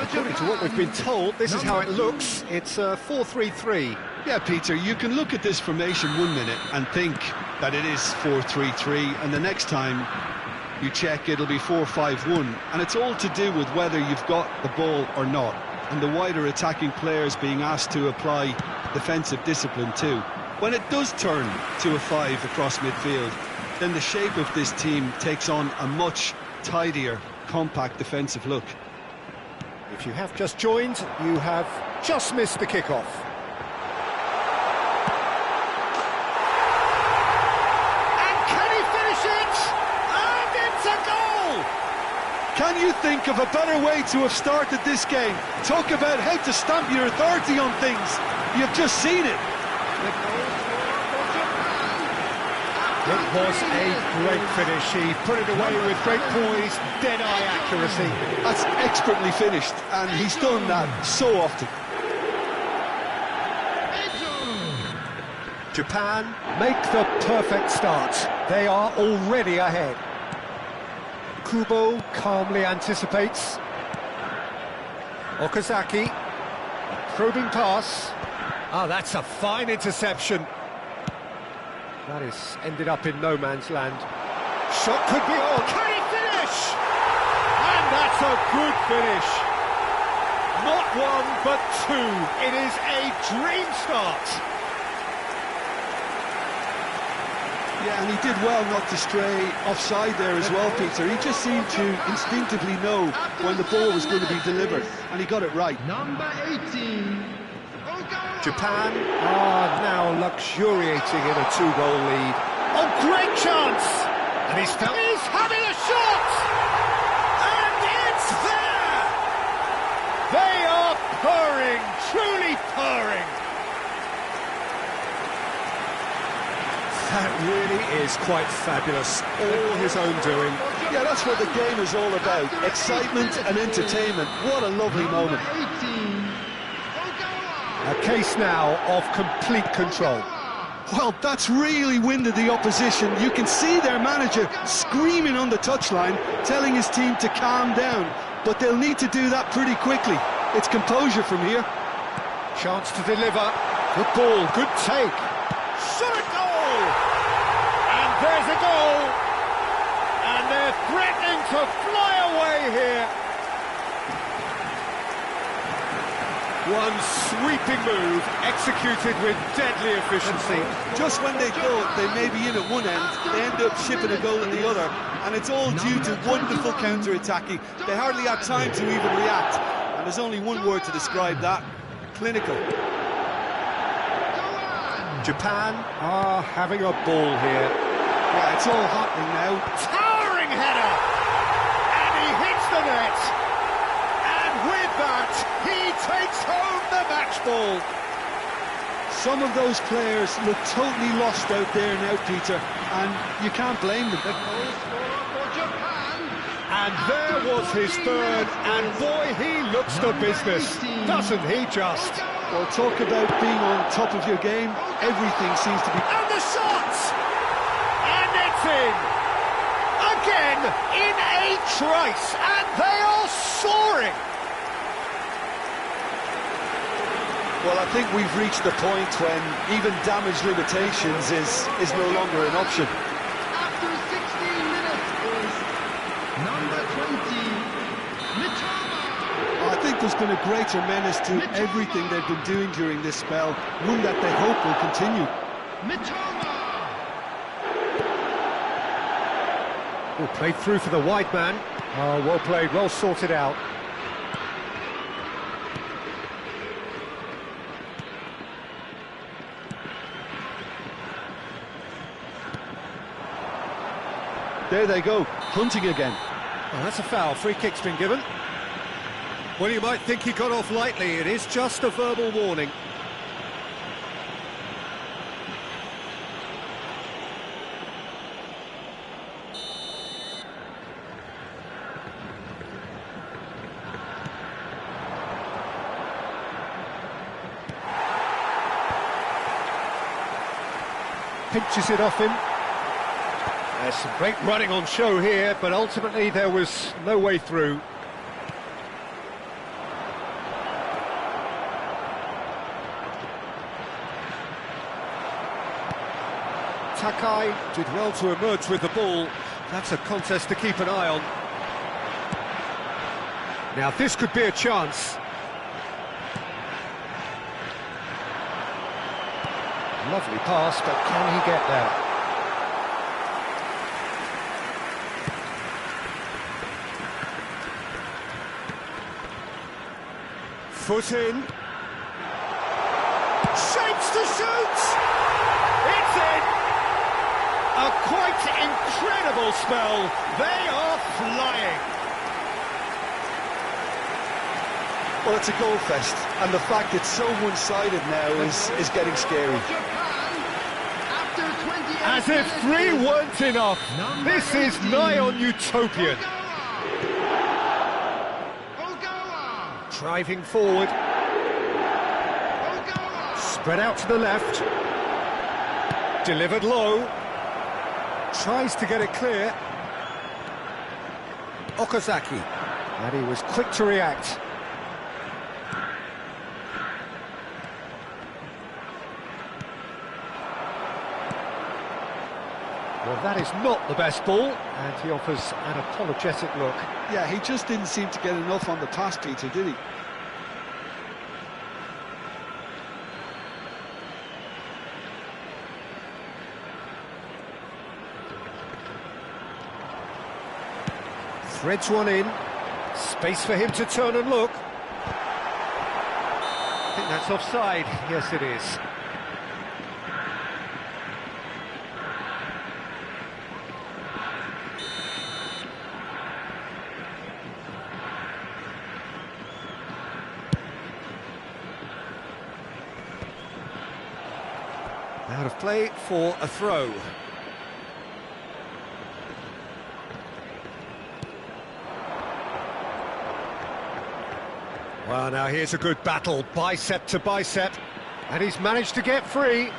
According to what we've been told, this is how it looks. It's 4-3-3. Yeah, Peter, you can look at this formation 1 minute and think that it is 4-3-3, and the next time you check, it'll be 4-5-1. And it's all to do with whether you've got the ball or not, and the wider attacking players being asked to apply defensive discipline too. When it does turn to a 5 across midfield, then the shape of this team takes on a much tidier, compact defensive look. If you have just joined, you have just missed the kickoff. And can he finish it? And it's a goal! Can you think of a better way to have started this game? Talk about how to stamp your authority on things. You've just seen it. It was a great finish. He put it away with great poise, dead-eye accuracy. That's expertly finished, and he's done that so often. Japan make the perfect start. They are already ahead. Kubo calmly anticipates. Okazaki, probing pass. Ah, that's a fine interception. That is ended up in no man's land. Shot could be on. Can he finish? And that's a good finish. Not one, but two. It is a dream start. Yeah, and he did well not to stray offside there as well, Peter. He just seemed to instinctively know when the ball was going to be delivered, and he got it right. Number 18. Japan are now luxuriating in a 2-goal lead. Oh, great chance! And he's having a shot! And it's there! They are purring, truly purring. That really is quite fabulous. All his own doing. Yeah, that's what the game is all about. Excitement and entertainment. What a lovely moment. 18. A case now of complete control. Well, that's really winded the opposition. You can see their manager screaming on the touchline, telling his team to calm down. But they'll need to do that pretty quickly. It's composure from here. Chance to deliver. Good ball, good take. Shot a goal! And there's a goal! And they're threatening to fly away here. One sweeping move, executed with deadly efficiency. Just when they thought they may be in at one end, they end up shipping a goal at the other. And it's all due to wonderful counter-attacking. They hardly had time to even react. And there's only one word to describe that: clinical. Japan are having a ball here. Yeah, it's all happening now. Towering header! And he hits the net! And with that, he takes home the match ball! Some of those players look totally lost out there now, Peter, and you can't blame them. And there was his third, and boy, he looks the business, doesn't he just? Well, talk about being on top of your game. Everything seems to be... And the shot! And it's in! Again, in a trice, and they are soaring! Well, I think we've reached the point when even damage limitations is no longer an option. After 16 minutes is number 20, Mitoma. I think there's been a greater menace to everything they've been doing during this spell, one that they hope will continue. Mitoma. Oh, played through for the wide man. Oh, well played, well sorted out. There they go, hunting again. Oh, that's a foul. Free kick's been given. Well, you might think he got off lightly. It is just a verbal warning. Pinches it off him. There's some great running on show here, but ultimately there was no way through. Takai did well to emerge with the ball. That's a contest to keep an eye on. Now this could be a chance. Lovely pass, but can he get there? Foot in. Shapes to shoot! It's in! A quite incredible spell. They are flying. Well, it's a goal fest, and the fact it's so one-sided now is getting scary. As if 3 weren't enough. This is nigh on utopian. Driving forward. Spread out to the left. Delivered low. Tries to get it clear. Okazaki. And he was quick to react. Well, that is not the best ball, and he offers an apologetic look. Yeah, he just didn't seem to get enough on the pass, Peter, did he? Threads one in. Space for him to turn and look. I think that's offside. Yes, it is. Out of play for a throw. Well, now here's a good battle, bicep to bicep, and he's managed to get free.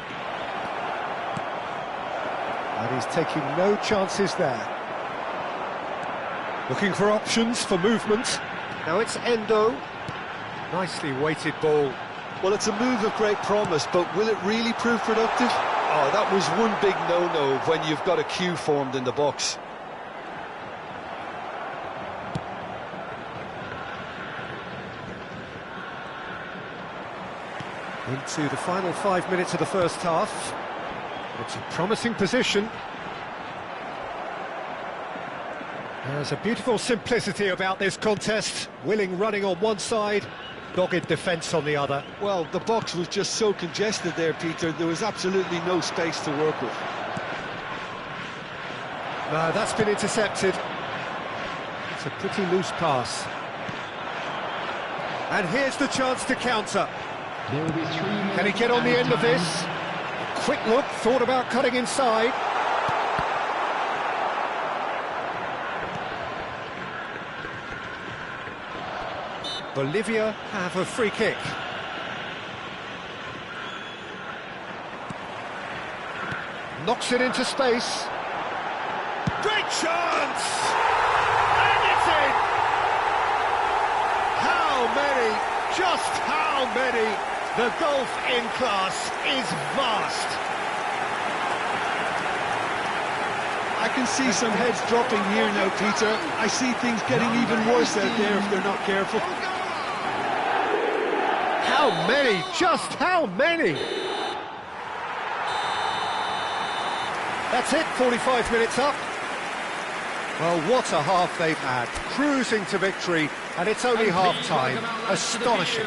And he's taking no chances there. Looking for options for movement. Now it's Endo. Nicely weighted ball. Well, it's a move of great promise, but will it really prove productive? Oh, that was one big no-no when you've got a queue formed in the box. Into the final 5 minutes of the first half. It's a promising position. There's a beautiful simplicity about this contest. Willing running on one side, dogged defence on the other. Well, the box was just so congested there, Peter. There was absolutely no space to work with. No, that's been intercepted. It's a pretty loose pass. And here's the chance to counter. Can he get on the end of this? Quick look, thought about cutting inside. Bolivia have a free kick. Knocks it into space. Great chance! And it's in! How many, just how many? The golf in class is vast. I can see some heads dropping here now, Peter. I see things getting even worse out there if they're not careful. How many? Just how many? That's it, 45 minutes up. Well, what a half they've had, cruising to victory, and it's only half-time. Astonishing.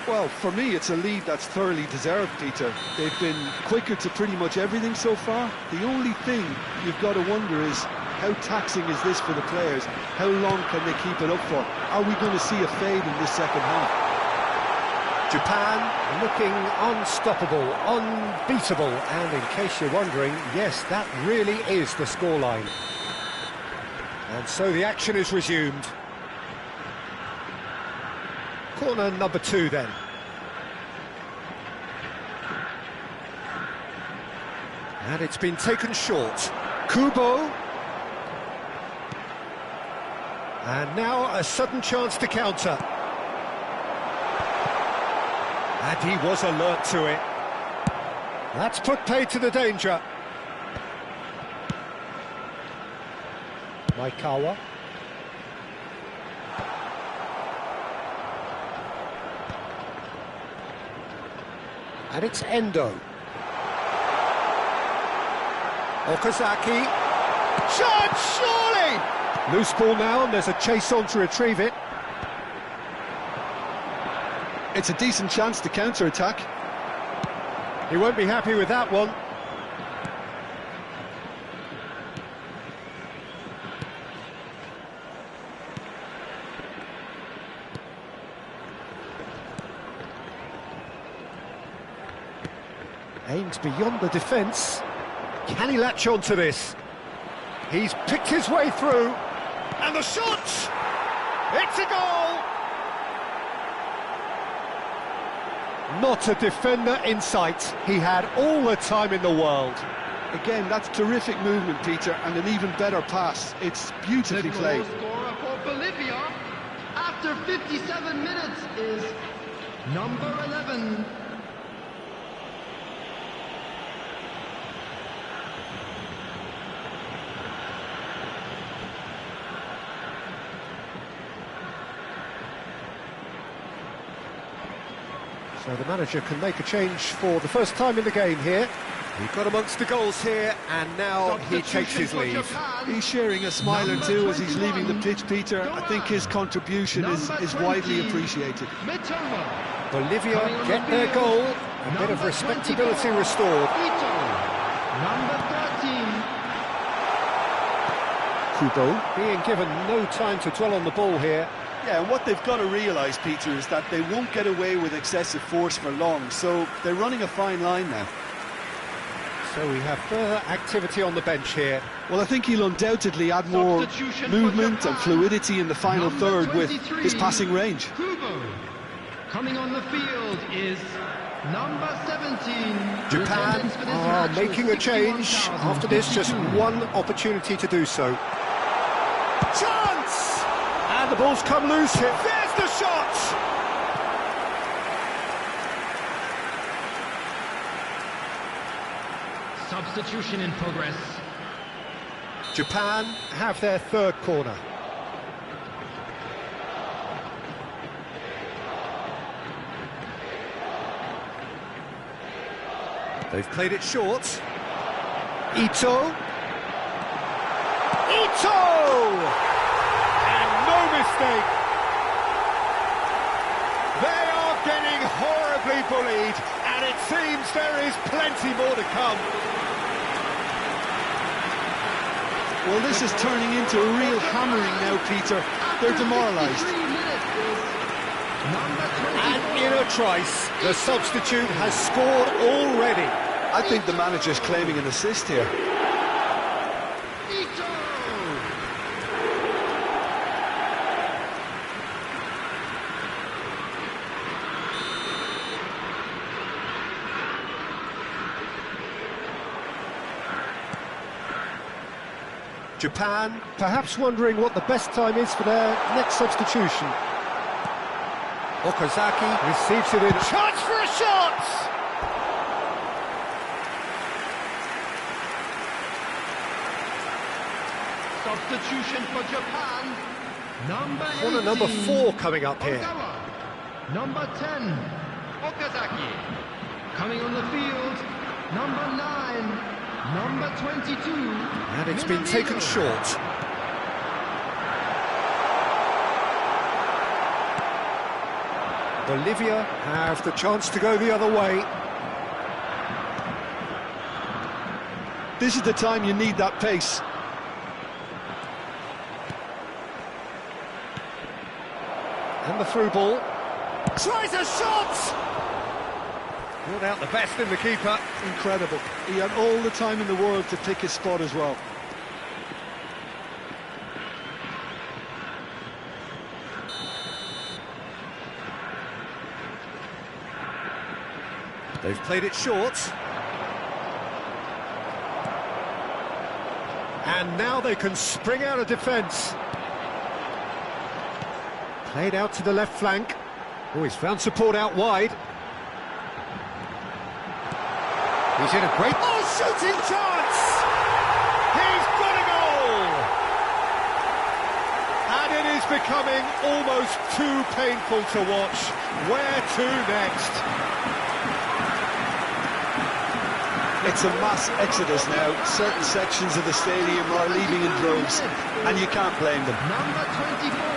Well, for me, it's a lead that's thoroughly deserved, Peter. They've been quicker to pretty much everything so far. The only thing you've got to wonder is, how taxing is this for the players? How long can they keep it up for? Are we going to see a fade in this second half? Japan looking unstoppable, unbeatable, and in case you're wondering, yes, that really is the scoreline. And so the action is resumed. Corner number 2 then. And it's been taken short. Kubo. And now a sudden chance to counter. And he was alert to it. That's put paid to the danger. Maikawa. And it's Endo. Okazaki. Shot, surely! Loose ball now, and there's a chase on to retrieve it. It's a decent chance to counter-attack. He won't be happy with that one. Aims beyond the defence. Can he latch on to this? He's picked his way through. And the shot! It's a goal! Not a defender in sight. He had all the time in the world. Again, that's terrific movement, Peter, and an even better pass. It's beautifully played. The goal scorer for Bolivia after 57 minutes is number 11. So the manager can make a change for the first time in the game here. He got amongst the goals here, and now he takes his leave. He's sharing a smile or two as he's leaving the pitch, Peter. I think his contribution is widely appreciated. Bolivia get their goal, a bit of respectability restored. Number 13. Kubo being given no time to dwell on the ball here. Yeah, and what they've got to realise, Peter, is that they won't get away with excessive force for long, so they're running a fine line now. So we have further activity on the bench here. Well, I think he'll undoubtedly add more movement and fluidity in the final third with his passing range. Kubo. Coming on the field is number 17. Japan are making a change. After this, just one opportunity to do so. Chance! And the ball's come loose here. There's the shot! Substitution in progress. Japan have their third corner. They've played it short. Ito. And no mistake. They are getting horribly bullied, and it seems there is plenty more to come. Well, this is turning into a real hammering now, Peter. They're demoralised. And in a trice, the substitute has scored already. I think the manager's claiming an assist here. Japan perhaps wondering what the best time is for their next substitution. Okazaki receives it in. Chance for a shot! Substitution for Japan. Number 18. Corner number 4 coming up here. Ogawa. Number 10. Okazaki. Coming on the field. Number 9. Number 22. And it's been taken short. Bolivia have the chance to go the other way. This is the time you need that pace. And the through ball. Tries a shot! Ruled out the best in the keeper. Incredible. He had all the time in the world to pick his spot as well. They've played it short. And now they can spring out of defence. Played out to the left flank. Oh, he's found support out wide. He's in a great... Oh, shooting chance! He's got a goal! And it is becoming almost too painful to watch. Where to next? It's a mass exodus now. Certain sections of the stadium are leaving in droves, and you can't blame them. Number 24.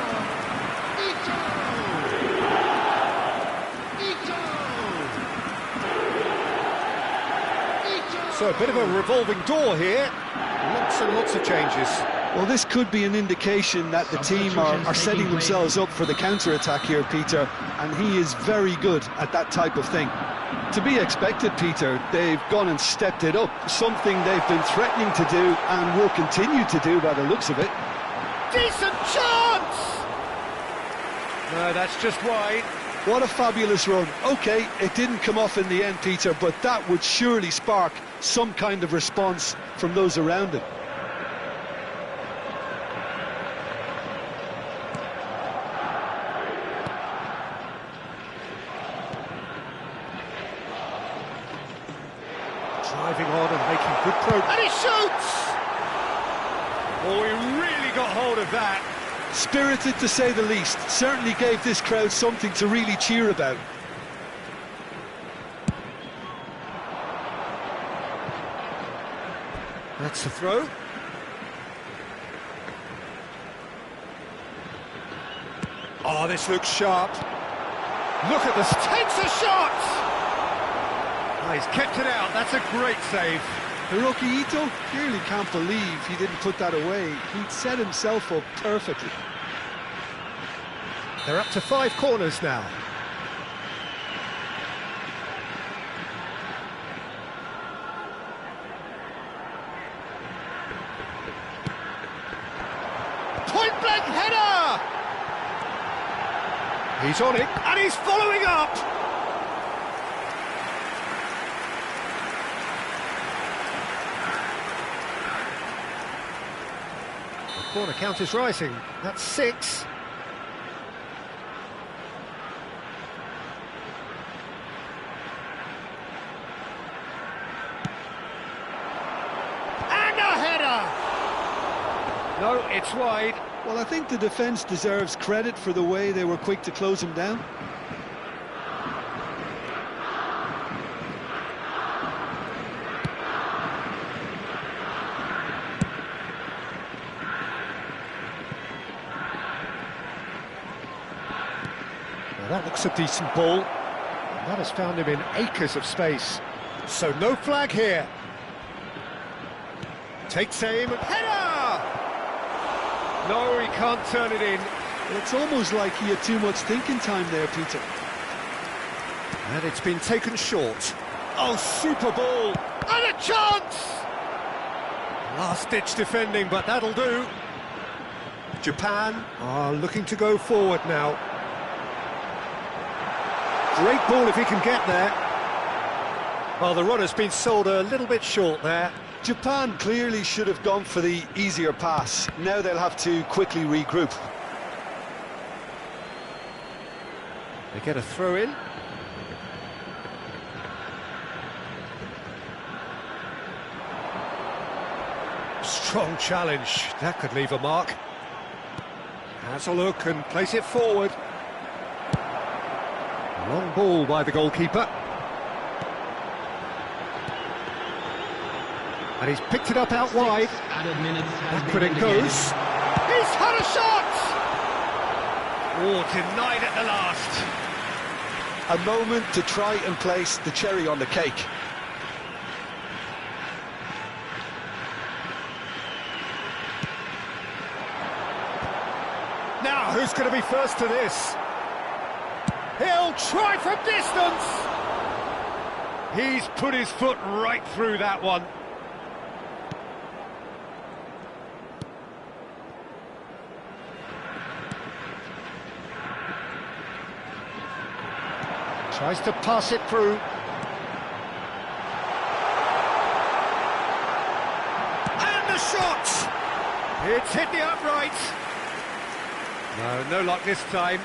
So a bit of a revolving door here. Lots and lots of changes. Well, this could be an indication that the team are setting themselves up for the counter-attack here, Peter, and he is very good at that type of thing. To be expected, Peter, they've gone and stepped it up, something they've been threatening to do and will continue to do by the looks of it. Decent chance! No, that's just wide. What a fabulous run. OK, it didn't come off in the end, Peter, but that would surely spark some kind of response from those around him. Driving on and making good progress. And he shoots! Oh, he really got hold of that. Spirited, to say the least. Certainly gave this crowd something to really cheer about. That's the throw. Oh, this looks sharp. Look at this. Takes a shot! Oh, he's kept it out. That's a great save. Hiroki Ito clearly can't believe he didn't put that away. He'd set himself up perfectly. They're up to 5 corners now. Point-blank header! He's on it, and he's following up! The corner count is rising. That's 6. And a header! No, it's wide. Well, I think the defence deserves credit for the way they were quick to close him down. Now that looks a decent ball. That has found him in acres of space. So no flag here. Takes aim, header! No, he can't turn it in. Well, it's almost like he had too much thinking time there, Peter. And it's been taken short. Oh, super ball! And a chance! Last-ditch defending, but that'll do. Japan are looking to go forward now. Great ball if he can get there. Well, the runner's been sold a little bit short there. Japan clearly should have gone for the easier pass. Now they'll have to quickly regroup. They get a throw in. Strong challenge. That could leave a mark. Has a look and place it forward. Long ball by the goalkeeper. And he's picked it up out wide. Added minutes have Back it goes. He's had a shot! Oh, denied at the last. A moment to try and place the cherry on the cake. Now, who's going to be first to this? He'll try from distance! He's put his foot right through that one. Tries to pass it through. And the shot! It's hit the upright. No luck this time.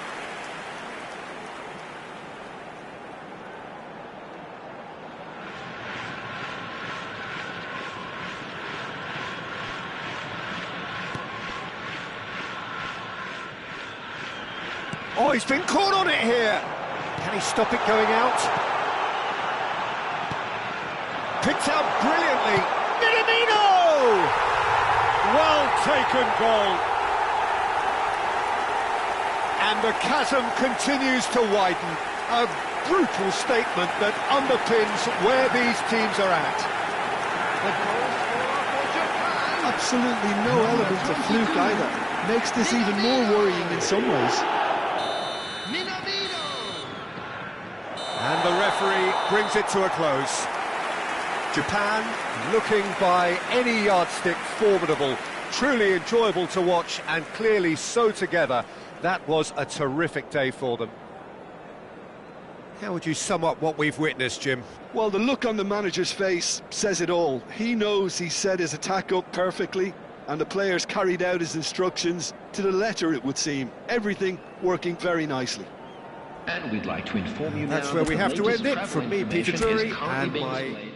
Oh, he's been caught on it here. Can he stop it going out? Picked out brilliantly. Minamino! Well taken goal. And the chasm continues to widen. A brutal statement that underpins where these teams are at. Absolutely no element of fluke either. Makes this even more worrying in some ways. And the referee brings it to a close. Japan looking by any yardstick formidable, truly enjoyable to watch and clearly so together. That was a terrific day for them. How would you sum up what we've witnessed, Jim? Well, the look on the manager's face says it all. He knows he set his attack up perfectly and the players carried out his instructions to the letter, it would seem. Everything working very nicely. And we'd like to inform you That's now where that we the have to latest end it. travel From me, Peter information is Drury, currently and being my displayed.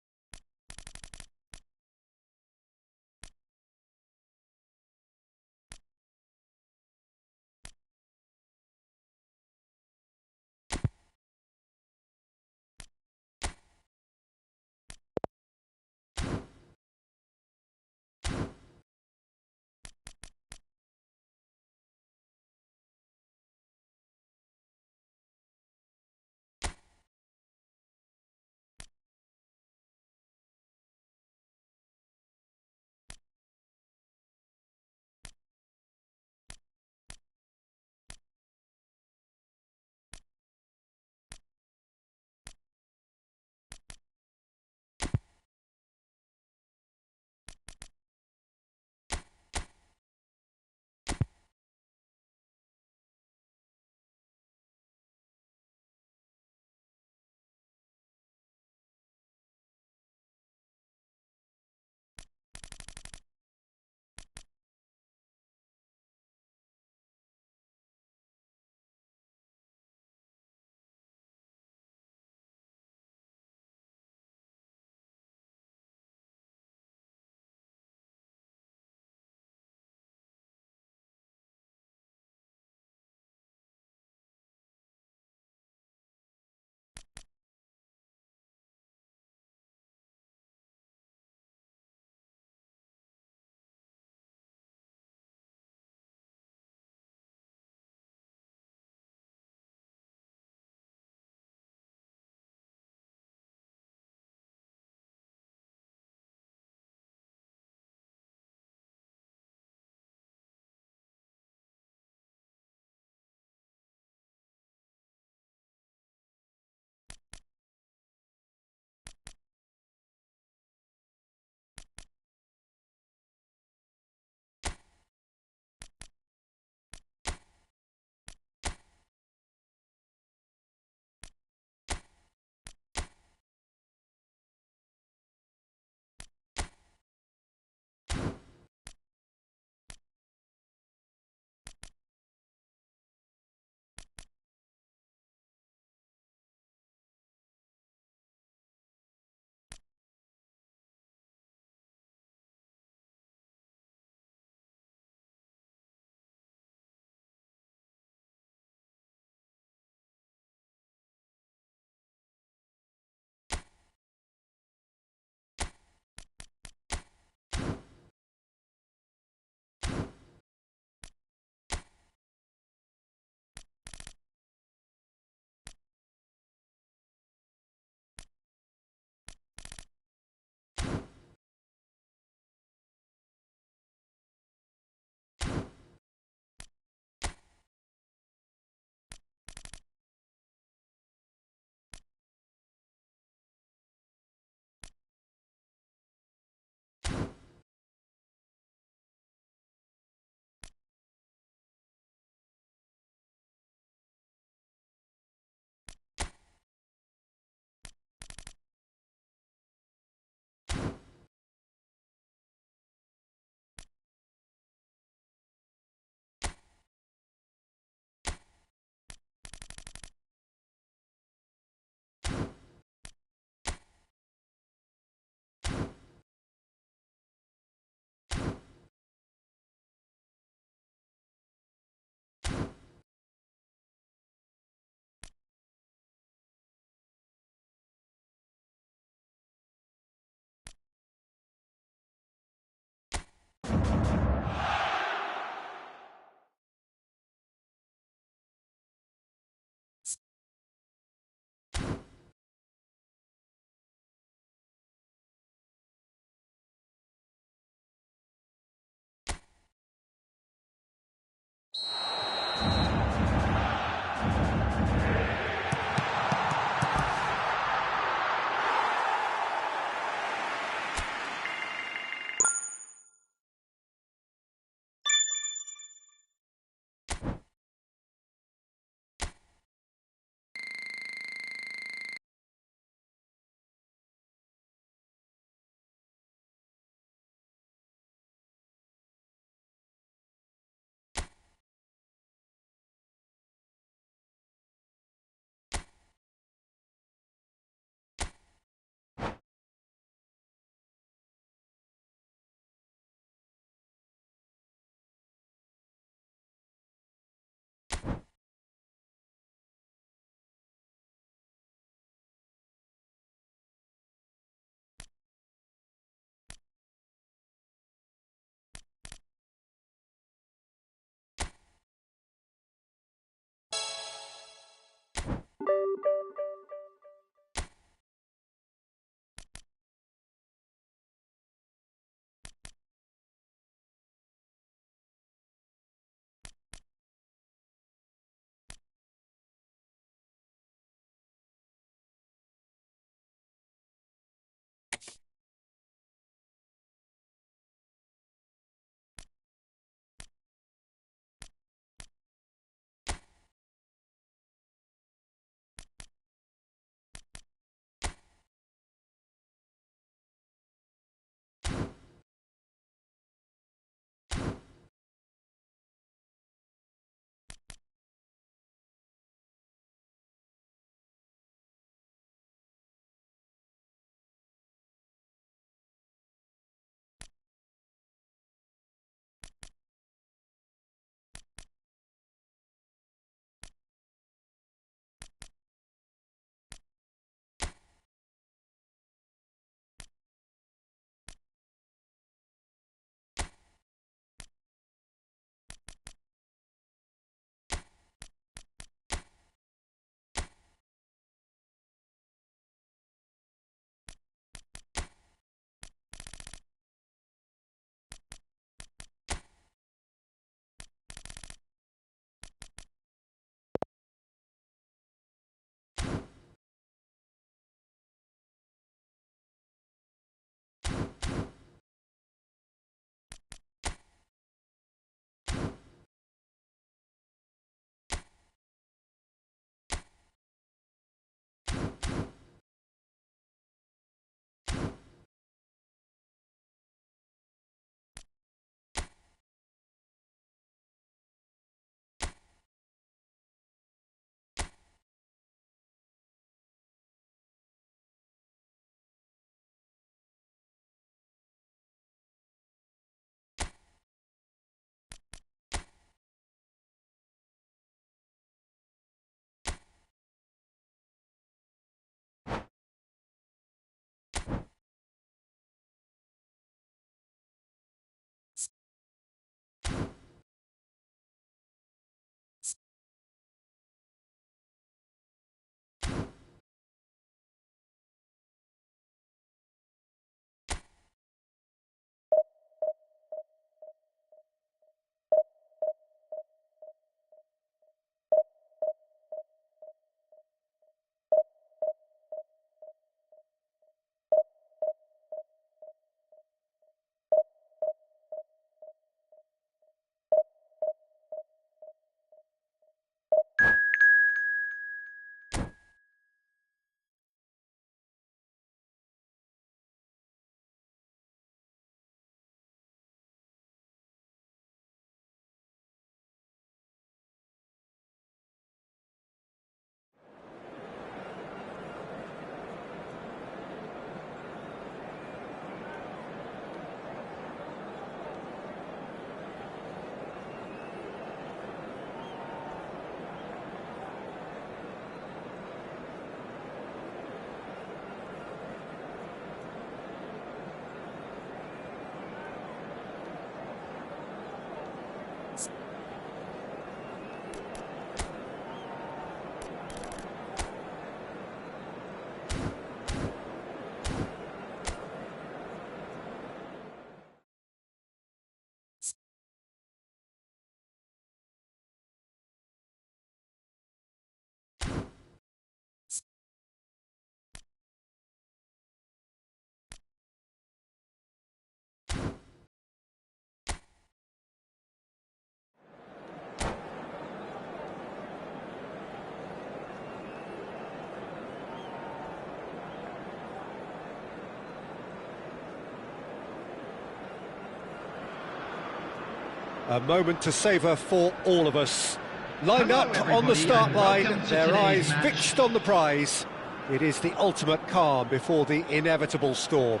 A moment to savour for all of us. Lined Hello, up on the everybody, start and line, welcome to their today's eyes match. fixed on the prize. It is the ultimate calm before the inevitable storm.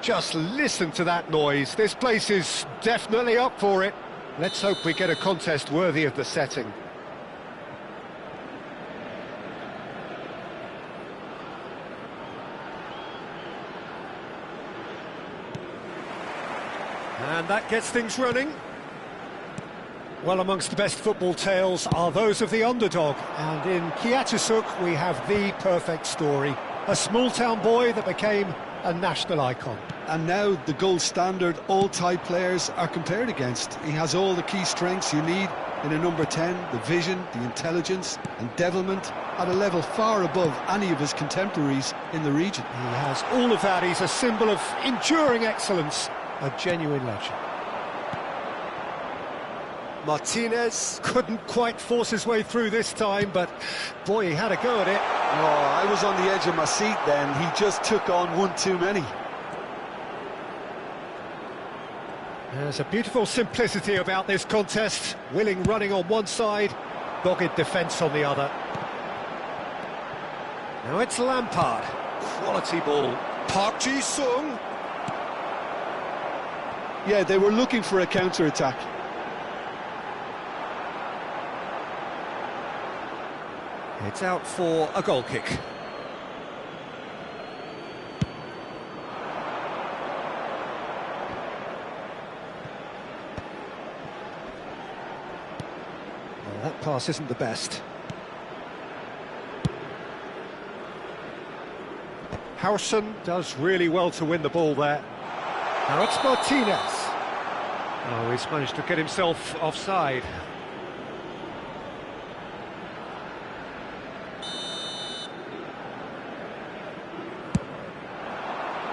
Just listen to that noise. This place is definitely up for it. Let's hope we get a contest worthy of the setting. And that gets things running. Well, amongst the best football tales are those of the underdog. And in Kiatusuk, we have the perfect story. A small-town boy that became a national icon. And now the gold standard all-type players are compared against. He has all the key strengths you need in a number 10, the vision, the intelligence and devilment at a level far above any of his contemporaries in the region. He has all of that. He's a symbol of enduring excellence, a genuine legend. Martinez couldn't quite force his way through this time, but boy, he had a go at it. Oh, I was on the edge of my seat then. He just took on one too many. There's a beautiful simplicity about this contest. Willing running on one side, dogged defence on the other. Now it's Lampard. Quality ball. Park Ji-sung. Yeah, they were looking for a counter-attack. It's out for a goal kick. Well, that pass isn't the best. Howson does really well to win the ball there. Now it's Martinez. Oh, he's managed to get himself offside.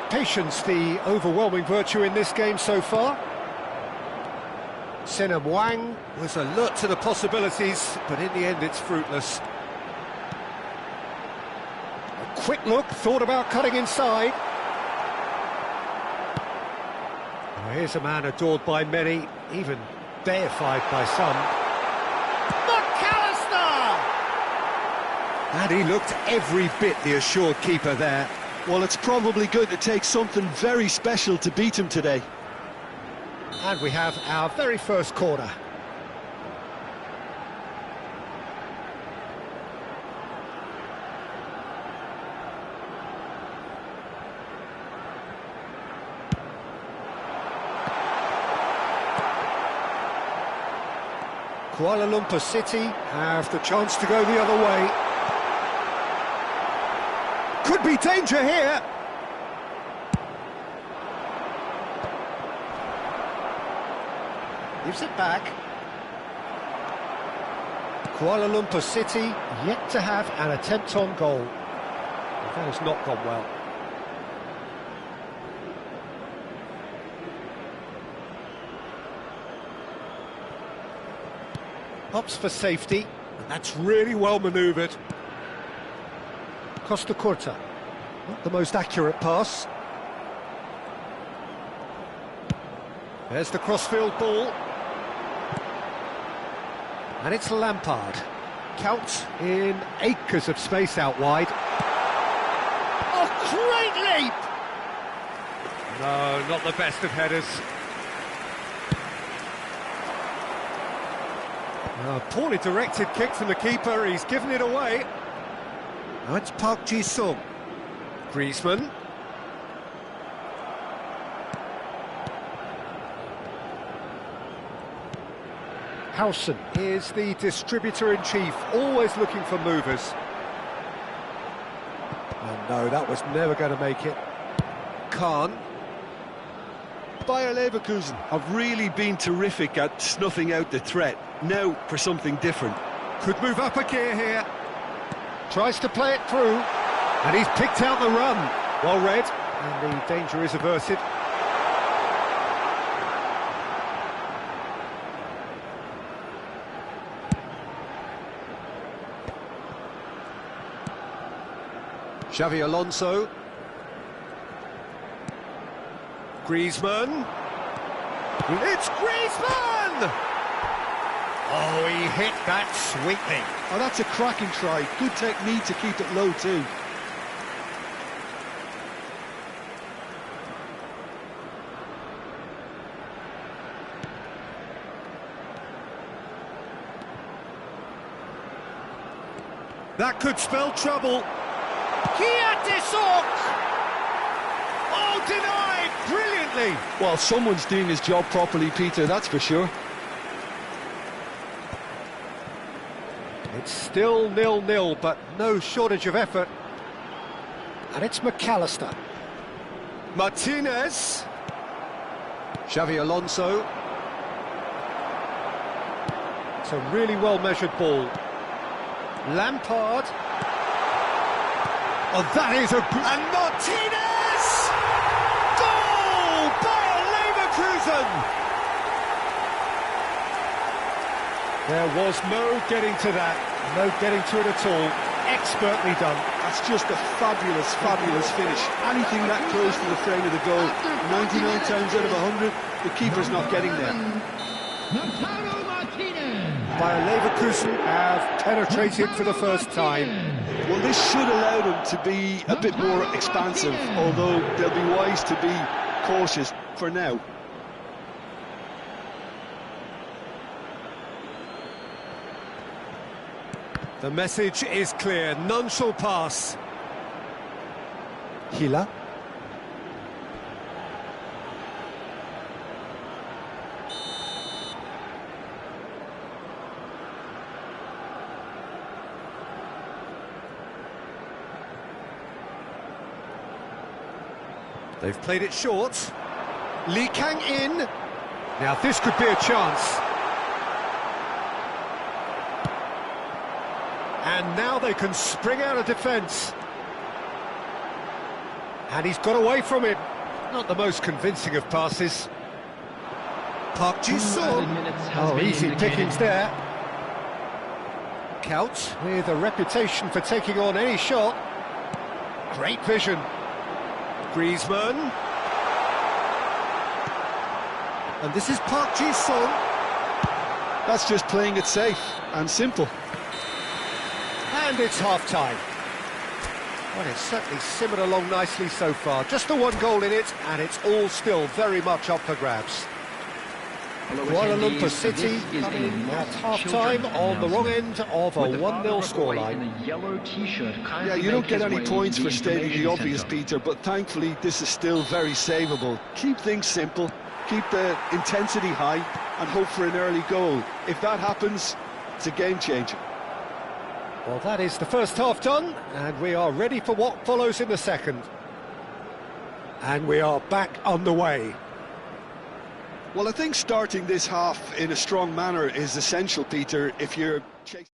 Patience, the overwhelming virtue in this game so far. Sinem Wang was alert to the possibilities, but in the end it's fruitless. A quick look, thought about cutting inside. Well, here's a man adored by many, even deified by some. McAllister! And he looked every bit the assured keeper there. Well, it's probably going to take something very special to beat him today. And we have our very first corner. Kuala Lumpur City have the chance to go the other way. Could be danger here. Gives it back. Kuala Lumpur City yet to have an attempt on goal. That has not gone well. Opts for safety, and that's really well manoeuvred. Costa Curta, not the most accurate pass. There's the crossfield ball. And it's Lampard. Count in acres of space out wide. Oh, great leap! No, not the best of headers. A poorly directed kick from the keeper, he's given it away. Now it's Park Ji-sung. Griezmann. Howson is the distributor-in-chief, always looking for movers. And no, that was never going to make it. Khan. Bayer Leverkusen have really been terrific at snuffing out the threat. Now for something different. Could move up a gear here. Tries to play it through. And he's picked out the run. Well read. And the danger is averted. Xavi Alonso. Griezmann. It's Griezmann! Oh, he hit that sweetly. Oh, that's a cracking try. Good technique to keep it low too. That could spell trouble. Kiatisok! Oh, denied brilliantly. Well, someone's doing his job properly, Peter, that's for sure. It's still 0-0, but no shortage of effort. And it's McAllister. Martinez. Xavi Alonso. It's a really well-measured ball. Lampard. Oh, that is a... And Martinez! Goal! Bayer Leverkusen! There was no getting to that. No getting to it at all. Expertly done. That's just a fabulous, fabulous finish. Anything that close to the frame of the goal, 99 times out of 100, the keeper's not getting there. Bayer Leverkusen have penetrated for the first time. Well, this should allow them to be a bit more expansive, although they'll be wise to be cautious for now. The message is clear, none shall pass. Hila. They've played it short. Lee Kang in. Now this could be a chance. And now they can spring out of defence. And he's got away from it. Not the most convincing of passes. Park Ji-sung. Oh, easy pickings there. Couch with a reputation for taking on any shot. Great vision. Griezmann. And this is Park Ji-sung. That's just playing it safe and simple. And it's half-time. Well, it's certainly simmered along nicely so far. Just the one goal in it, and it's all still very much up for grabs. Kuala Lumpur City coming at half-time on the wrong end of a 1-0 scoreline. Yeah, you don't get any points for stating the obvious, Peter, but thankfully this is still very savable. Keep things simple, keep the intensity high, and hope for an early goal. If that happens, it's a game-changer. Well, that is the first half done, and we are ready for what follows in the second. And we are back underway. Well, I think starting this half in a strong manner is essential, Peter, if you're chasing...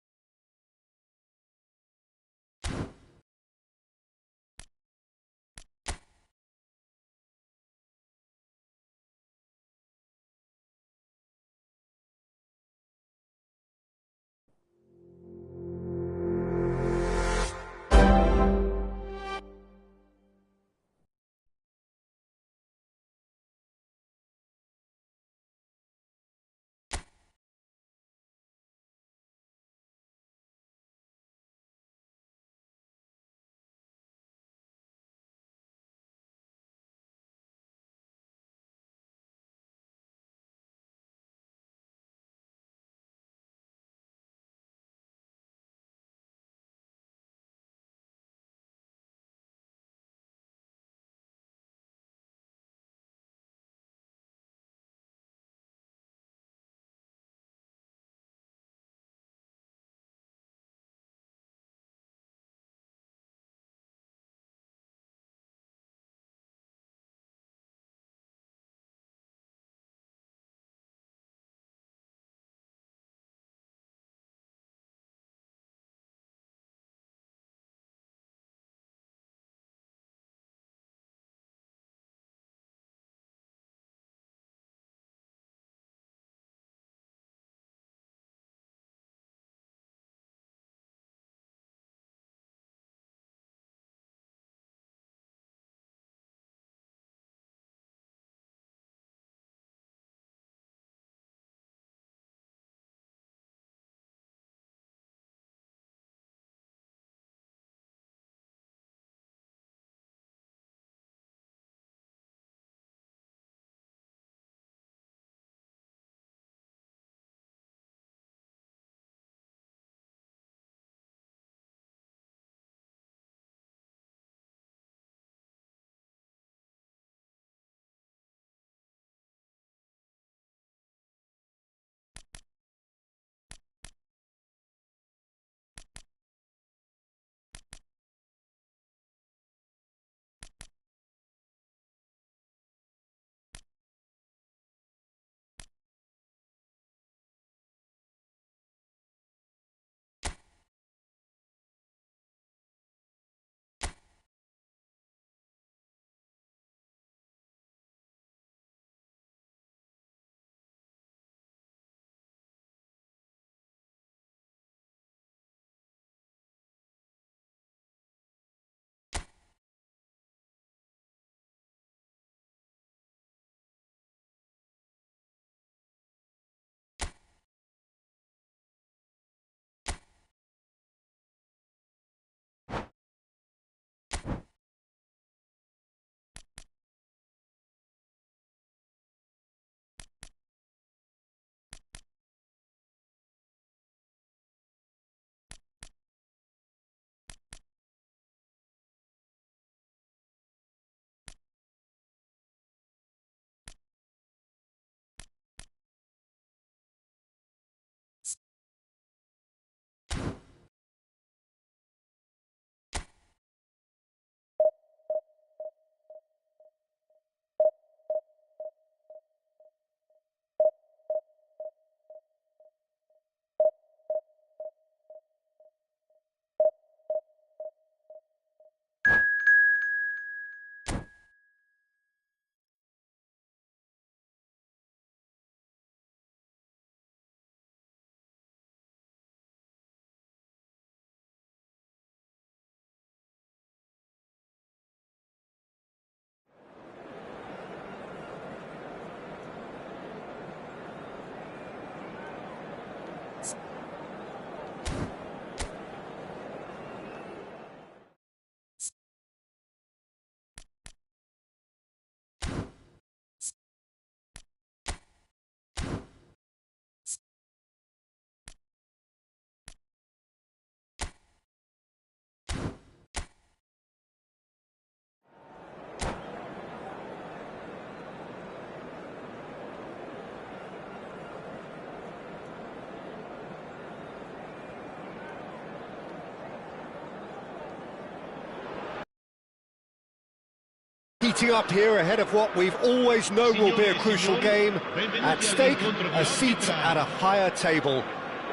heating up here ahead of what we've always known will be a crucial game. At stake, a seat at a higher table.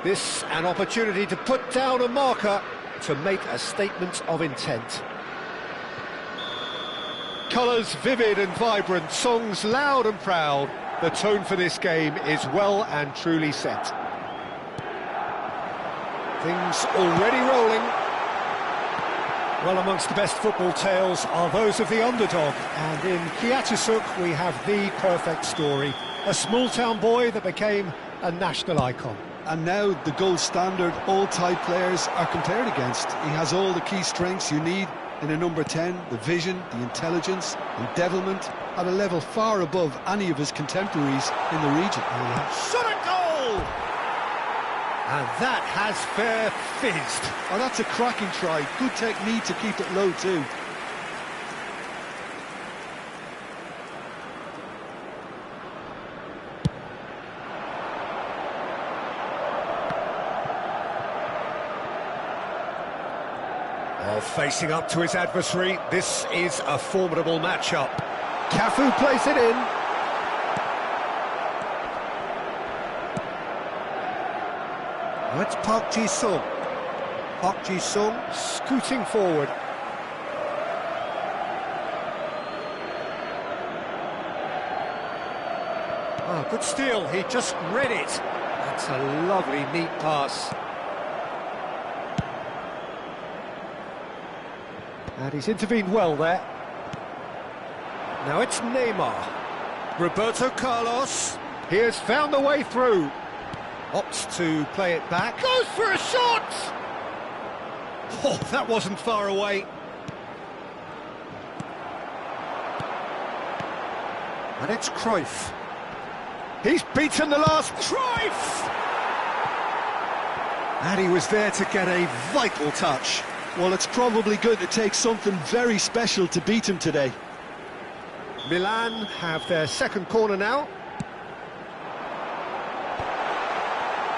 This an opportunity to put down a marker, to make a statement of intent. Colours vivid and vibrant, songs loud and proud. The tone for this game is well and truly set. Things already rolling. Well, amongst the best football tales are those of the underdog, and in Kiatisuk we have the perfect story. A small-town boy that became a national icon. And now the gold standard all type players are compared against. He has all the key strengths you need in a number 10, the vision, the intelligence, endevilment, at a level far above any of his contemporaries in the region. Shot a goal! And that has fair fizzed. Oh, that's a cracking try. Good technique to keep it low too. Well, facing up to his adversary, this is a formidable matchup. Cafu plays it in. That's Park Ji-sung. Park Ji-sung scooting forward. Oh, good steal, he just read it. That's a lovely, neat pass. And he's intervened well there. Now it's Neymar. Roberto Carlos. He has found the way through. Opts to play it back. Goes for a shot! Oh, that wasn't far away. And it's Cruyff. He's beaten the last Cruyff! And he was there to get a vital touch. Well, it's probably going to take something very special to beat him today. Milan have their second corner now.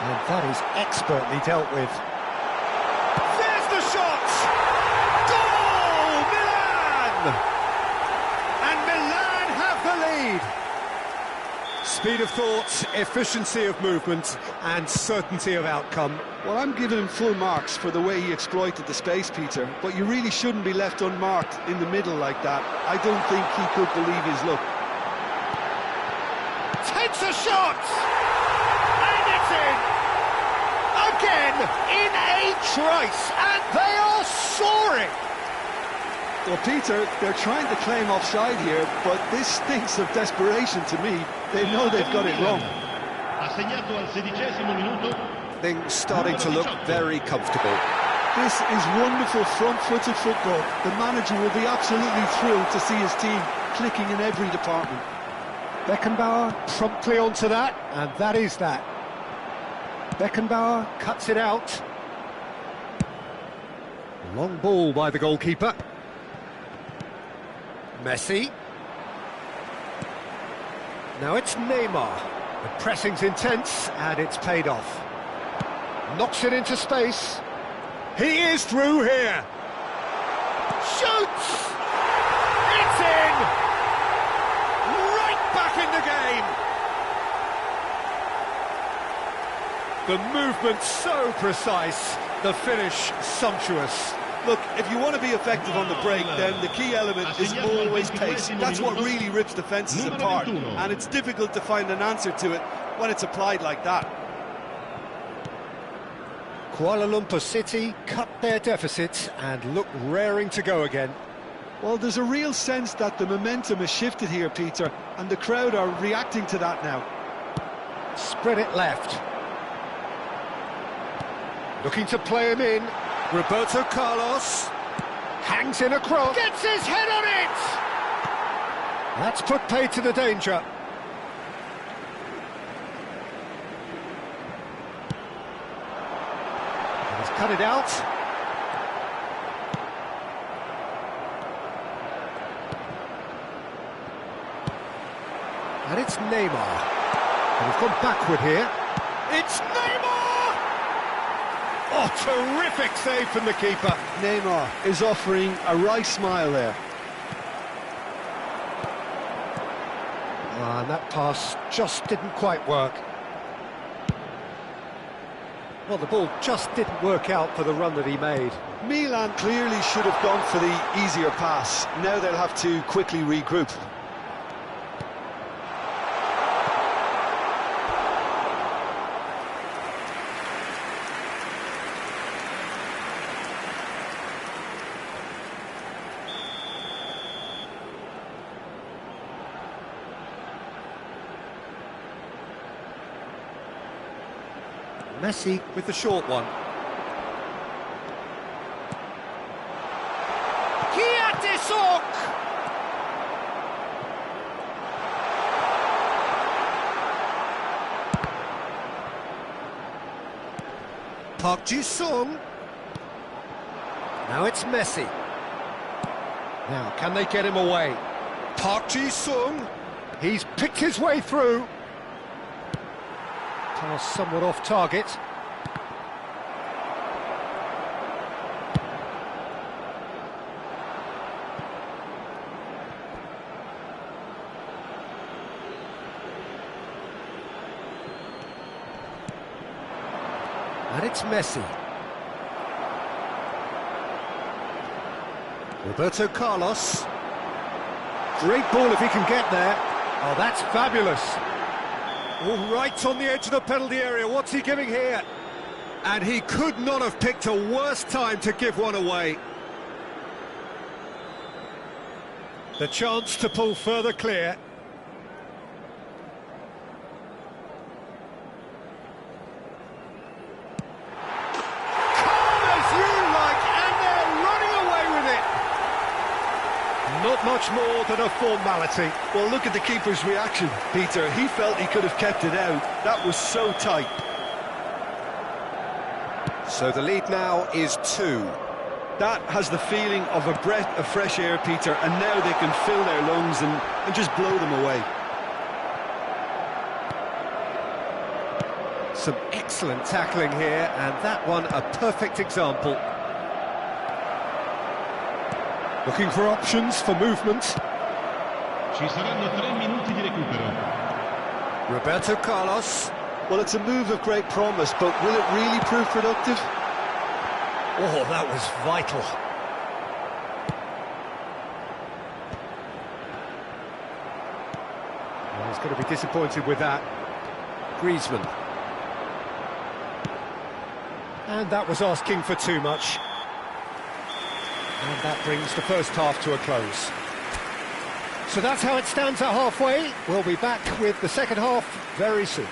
And that is expertly dealt with. There's the shot! Goal! Milan! And Milan have the lead. Speed of thought, efficiency of movement, and certainty of outcome. Well, I'm giving him full marks for the way he exploited the space, Peter, but you really shouldn't be left unmarked in the middle like that. I don't think he could believe his luck. Takes a shot! And it's in! Again, in a trice, and they are soaring! Well, Peter, they're trying to claim offside here, but this stinks of desperation to me. They know they've got it wrong. Things starting to look very comfortable. This is wonderful front-footed football. The manager will be absolutely thrilled to see his team clicking in every department. Beckenbauer promptly onto that, and that is that. Beckenbauer cuts it out. Long ball by the goalkeeper. Messi. Now it's Neymar. The pressing's intense, and it's paid off. Knocks it into space. He is through here. Shoots! It's in! Right back in the game! The movement so precise, the finish sumptuous. Look, if you want to be effective on the break, then the key element is always pace. That's what really rips defences apart, and it's difficult to find an answer to it when it's applied like that. Kuala Lumpur City cut their deficit and look raring to go again. Well, there's a real sense that the momentum has shifted here, Peter, and the crowd are reacting to that now. Spread it left. Looking to play him in. Roberto Carlos hangs in a cross. Gets his head on it! That's put paid to the danger. He's cut it out. And it's Neymar. And he's gone backward here. It's Neymar! Oh, terrific save from the keeper. Neymar is offering a wry smile there. And that pass just didn't quite work. Well, the ball just didn't work out for the run that he made. Milan clearly should have gone for the easier pass. Now they'll have to quickly regroup. Messi with the short one. Kiatisok! Park Ji-sung. Now it's Messi. Now, can they get him away? Park Ji-sung. He's picked his way through. Pass somewhat off target. And it's Messi. Roberto Carlos. Great ball if he can get there. Oh, that's fabulous. Oh, right on the edge of the penalty area. What's he giving here? And he could not have picked a worse time to give one away. The chance to pull further clear. Calm as you like, and they're running away with it. Not much more than a formality. Well, look at the keeper's reaction, Peter. He felt he could have kept it out. That was so tight. So the lead now is 2. That has the feeling of a breath of fresh air, Peter, and now they can fill their lungs and just blow them away. Some excellent tackling here, and that one a perfect example. Looking for options for movement. Ci saranno 3 minuti di recupero. Roberto Carlos. Well, it's a move of great promise, but will it really prove productive? Oh, that was vital. Well, he's going to be disappointed with that. Griezmann. And that was asking for too much. And that brings the first half to a close. So that's how it stands at halfway. We'll be back with the second half very soon.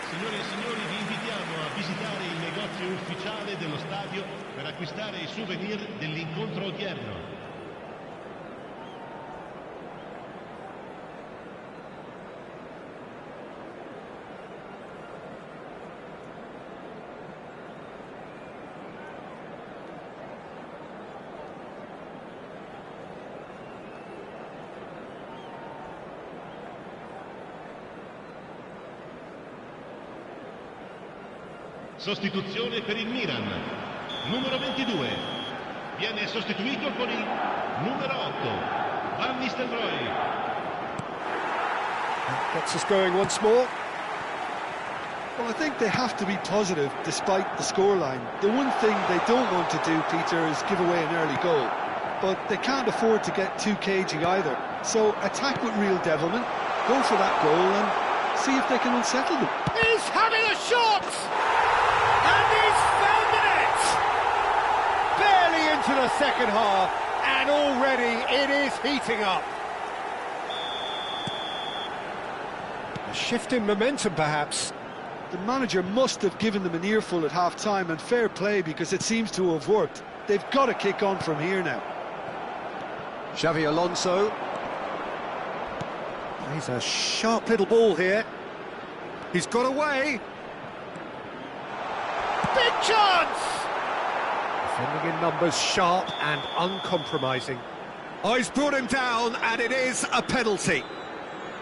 Signore e signori, vi invitiamo a visitare il negozio ufficiale dello stadio per acquistare i souvenir dell'incontro odierno. Sostituzione per il Milan. Numero 22. Viene sostituito con il numero 8. Van Nistelrooy. Gets us going once more. Well, I think they have to be positive despite the scoreline. The one thing they don't want to do, Peter, is give away an early goal. But they can't afford to get too cagey either. So attack with real devilment, go for that goal and see if they can unsettle them. He's having a shot! And he's found the net! Barely into the second half, and already it is heating up. A shift in momentum, perhaps. The manager must have given them an earful at half-time, and fair play because it seems to have worked. They've got to kick on from here now. Xavi Alonso. He's a sharp little ball here. He's got away. Big chance! Defending in numbers, sharp and uncompromising. Oh, he's brought him down, and it is a penalty.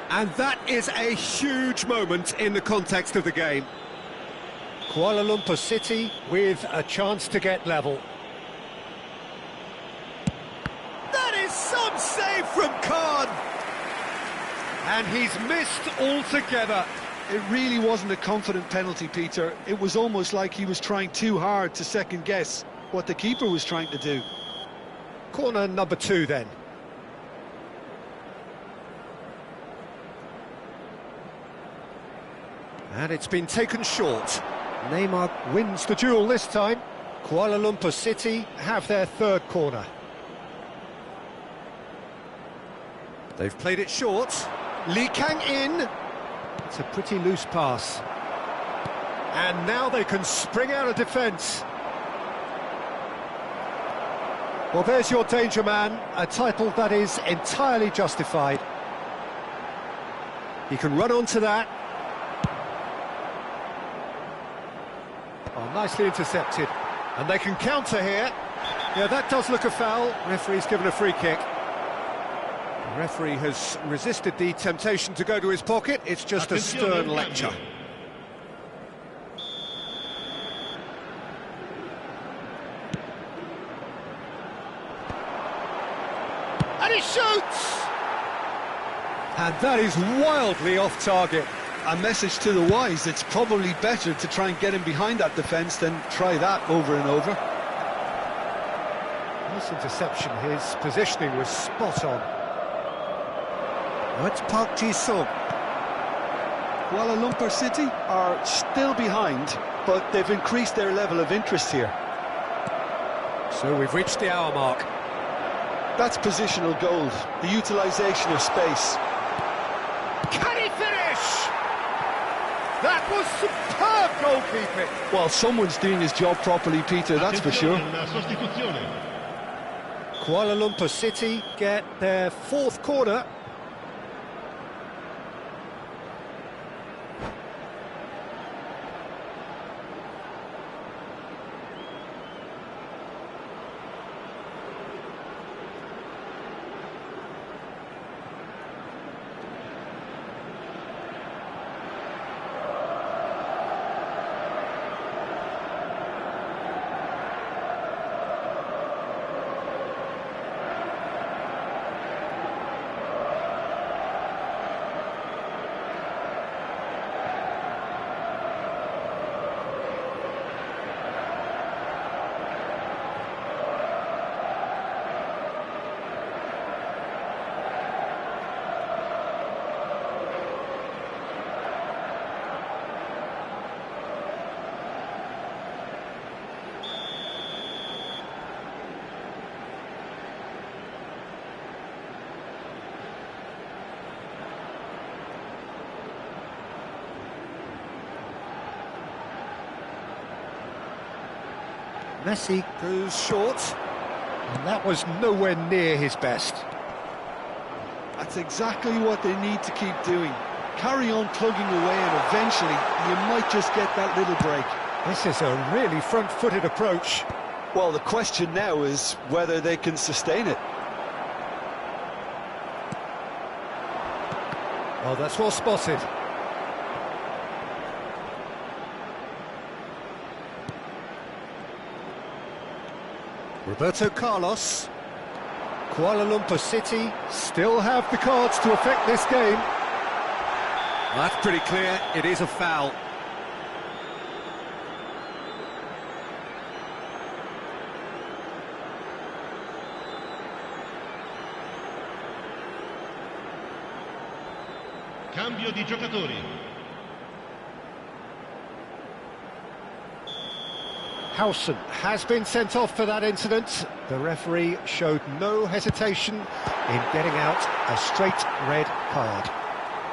And that is a huge moment in the context of the game. Kuala Lumpur City with a chance to get level. That is some save from Khan. And he's missed altogether. It really wasn't a confident penalty, Peter. It was almost like he was trying too hard to second guess what the keeper was trying to do. Corner number 2 then. And it's been taken short. Neymar wins the duel this time. Kuala Lumpur City have their 3rd corner. They've played it short. Lee Kang in. It's a pretty loose pass. And now they can spring out of defence. Well, there's your danger man, a title that is entirely justified. He can run onto that. Oh, nicely intercepted. And they can counter here. Yeah, that does look a foul. Referee's given a free kick. The referee has resisted the temptation to go to his pocket. It's just a stern lecture. And he shoots! And that is wildly off target. A message to the wise, it's probably better to try and get him behind that defence than try that over and over. Nice interception, his positioning was spot on. Now it's Park Ji-sung. Kuala Lumpur City are still behind, but they've increased their level of interest here. So we've reached the hour mark. That's positional goal, the utilisation of space. Can he finish? That was superb goalkeeping. Well, someone's doing his job properly, Peter, that's for sure. Kuala Lumpur City get their 4th corner. Messi goes short, and that was nowhere near his best. That's exactly what they need to keep doing. Carry on plugging away and eventually you might just get that little break. This is a really front-footed approach. Well, the question now is whether they can sustain it. Oh, that's well spotted. Roberto Carlos. Kuala Lumpur City still have the cards to affect this game. That's pretty clear, it is a foul. Cambio di giocatori. Howson has been sent off for that incident. The referee showed no hesitation in getting out a straight red card.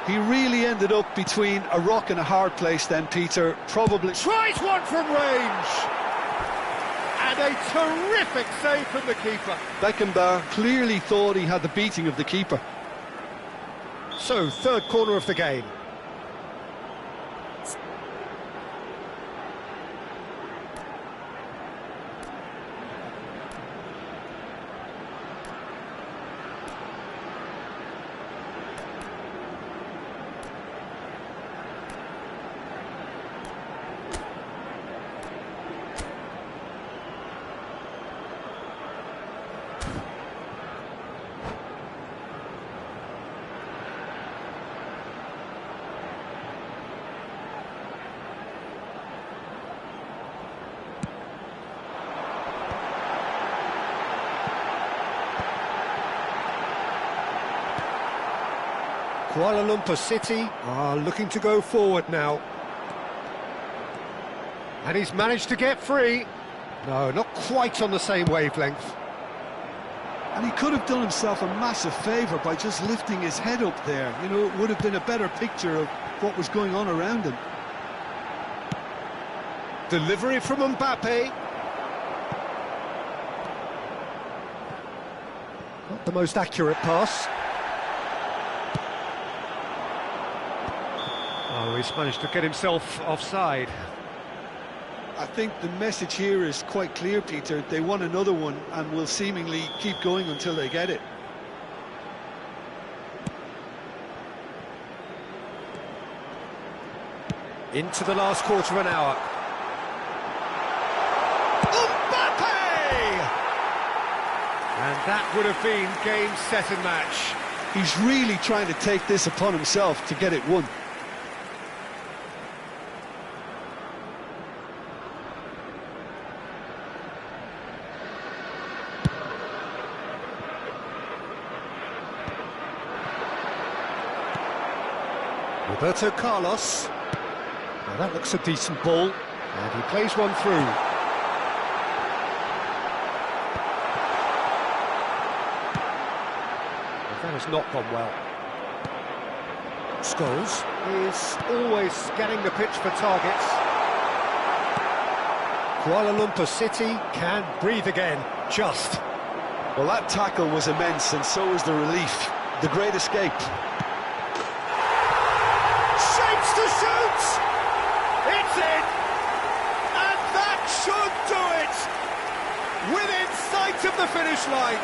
He really ended up between a rock and a hard place then, Peter. Probably Tries one from range! And a terrific save from the keeper. Beckenbauer clearly thought he had the beating of the keeper. So, 3rd corner of the game. Kuala Lumpur City are looking to go forward now. And he's managed to get free. No, not quite on the same wavelength. And he could have done himself a massive favour by just lifting his head up there. You know, it would have been a better picture of what was going on around him. Delivery from Mbappe. Not the most accurate pass. Oh, he's managed to get himself offside. I think the message here is quite clear, Peter. They want another one and will seemingly keep going until they get it. Into the last quarter of an hour. Mbappe! And that would have been game, set and match. He's really trying to take this upon himself to get it won. Roberto Carlos. Well, that looks a decent ball, and he plays one through. Well, that has not gone well. Scholes is always scanning the pitch for targets. Kuala Lumpur City can breathe again, just. Well, that tackle was immense, and so was the relief. The great escape. Shapes to shoot! It's in! And that should do it! Within sight of the finish line.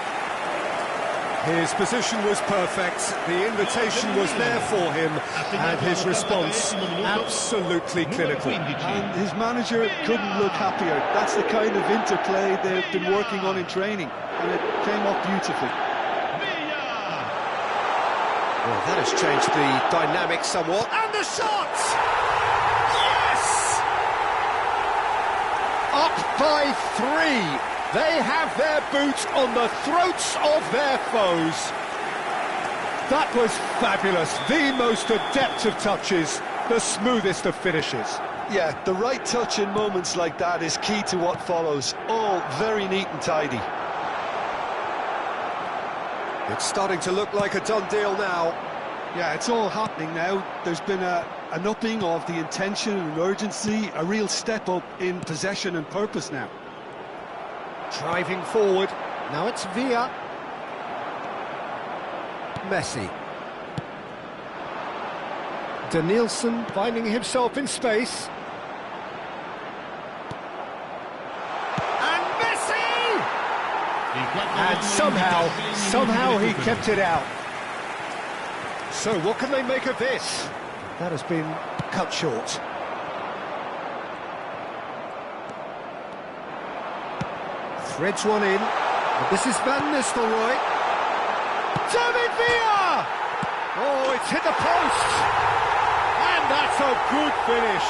His position was perfect, the invitation was there for him, and his response absolutely clinical. And his manager couldn't look happier. That's the kind of interplay they've been working on in training, and it came off beautifully. Well, that has changed the dynamic somewhat. And the shot! Yes! Up by 3. They have their boot on the throats of their foes. That was fabulous. The most adept of touches, the smoothest of finishes. Yeah, the right touch in moments like that is key to what follows. All very neat and tidy. It's starting to look like a done deal now. Yeah, it's all happening now. There's been an upping of the intention and urgency, a real step up in possession and purpose now. Driving forward. Now it's Villa. Messi. Danielson finding himself in space. And Messi! And somehow he kept it out. So what can they make of this? That has been cut short. Threads one in. And this is Van Nistelrooy. David Villa! Oh, it's hit the post! And that's a good finish.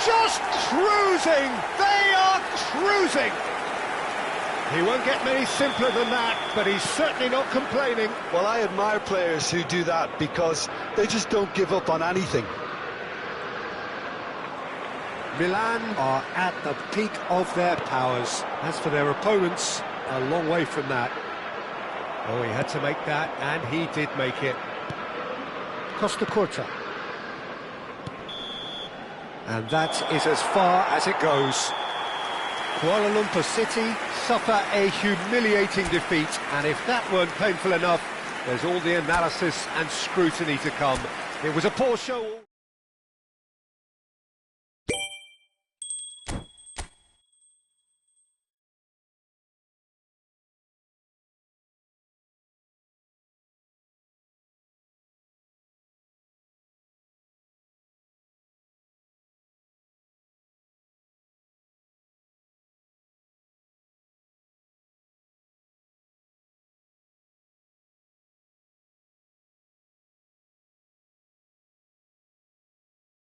Just cruising! They are cruising! He won't get many simpler than that, but he's certainly not complaining. Well, I admire players who do that because they just don't give up on anything. Milan are at the peak of their powers. As for their opponents, a long way from that. Oh, he had to make that, and he did make it. Costa Curta. And that is as far as it goes. Kuala Lumpur City suffer a humiliating defeat, and if that weren't painful enough, there's all the analysis and scrutiny to come. It was a poor show.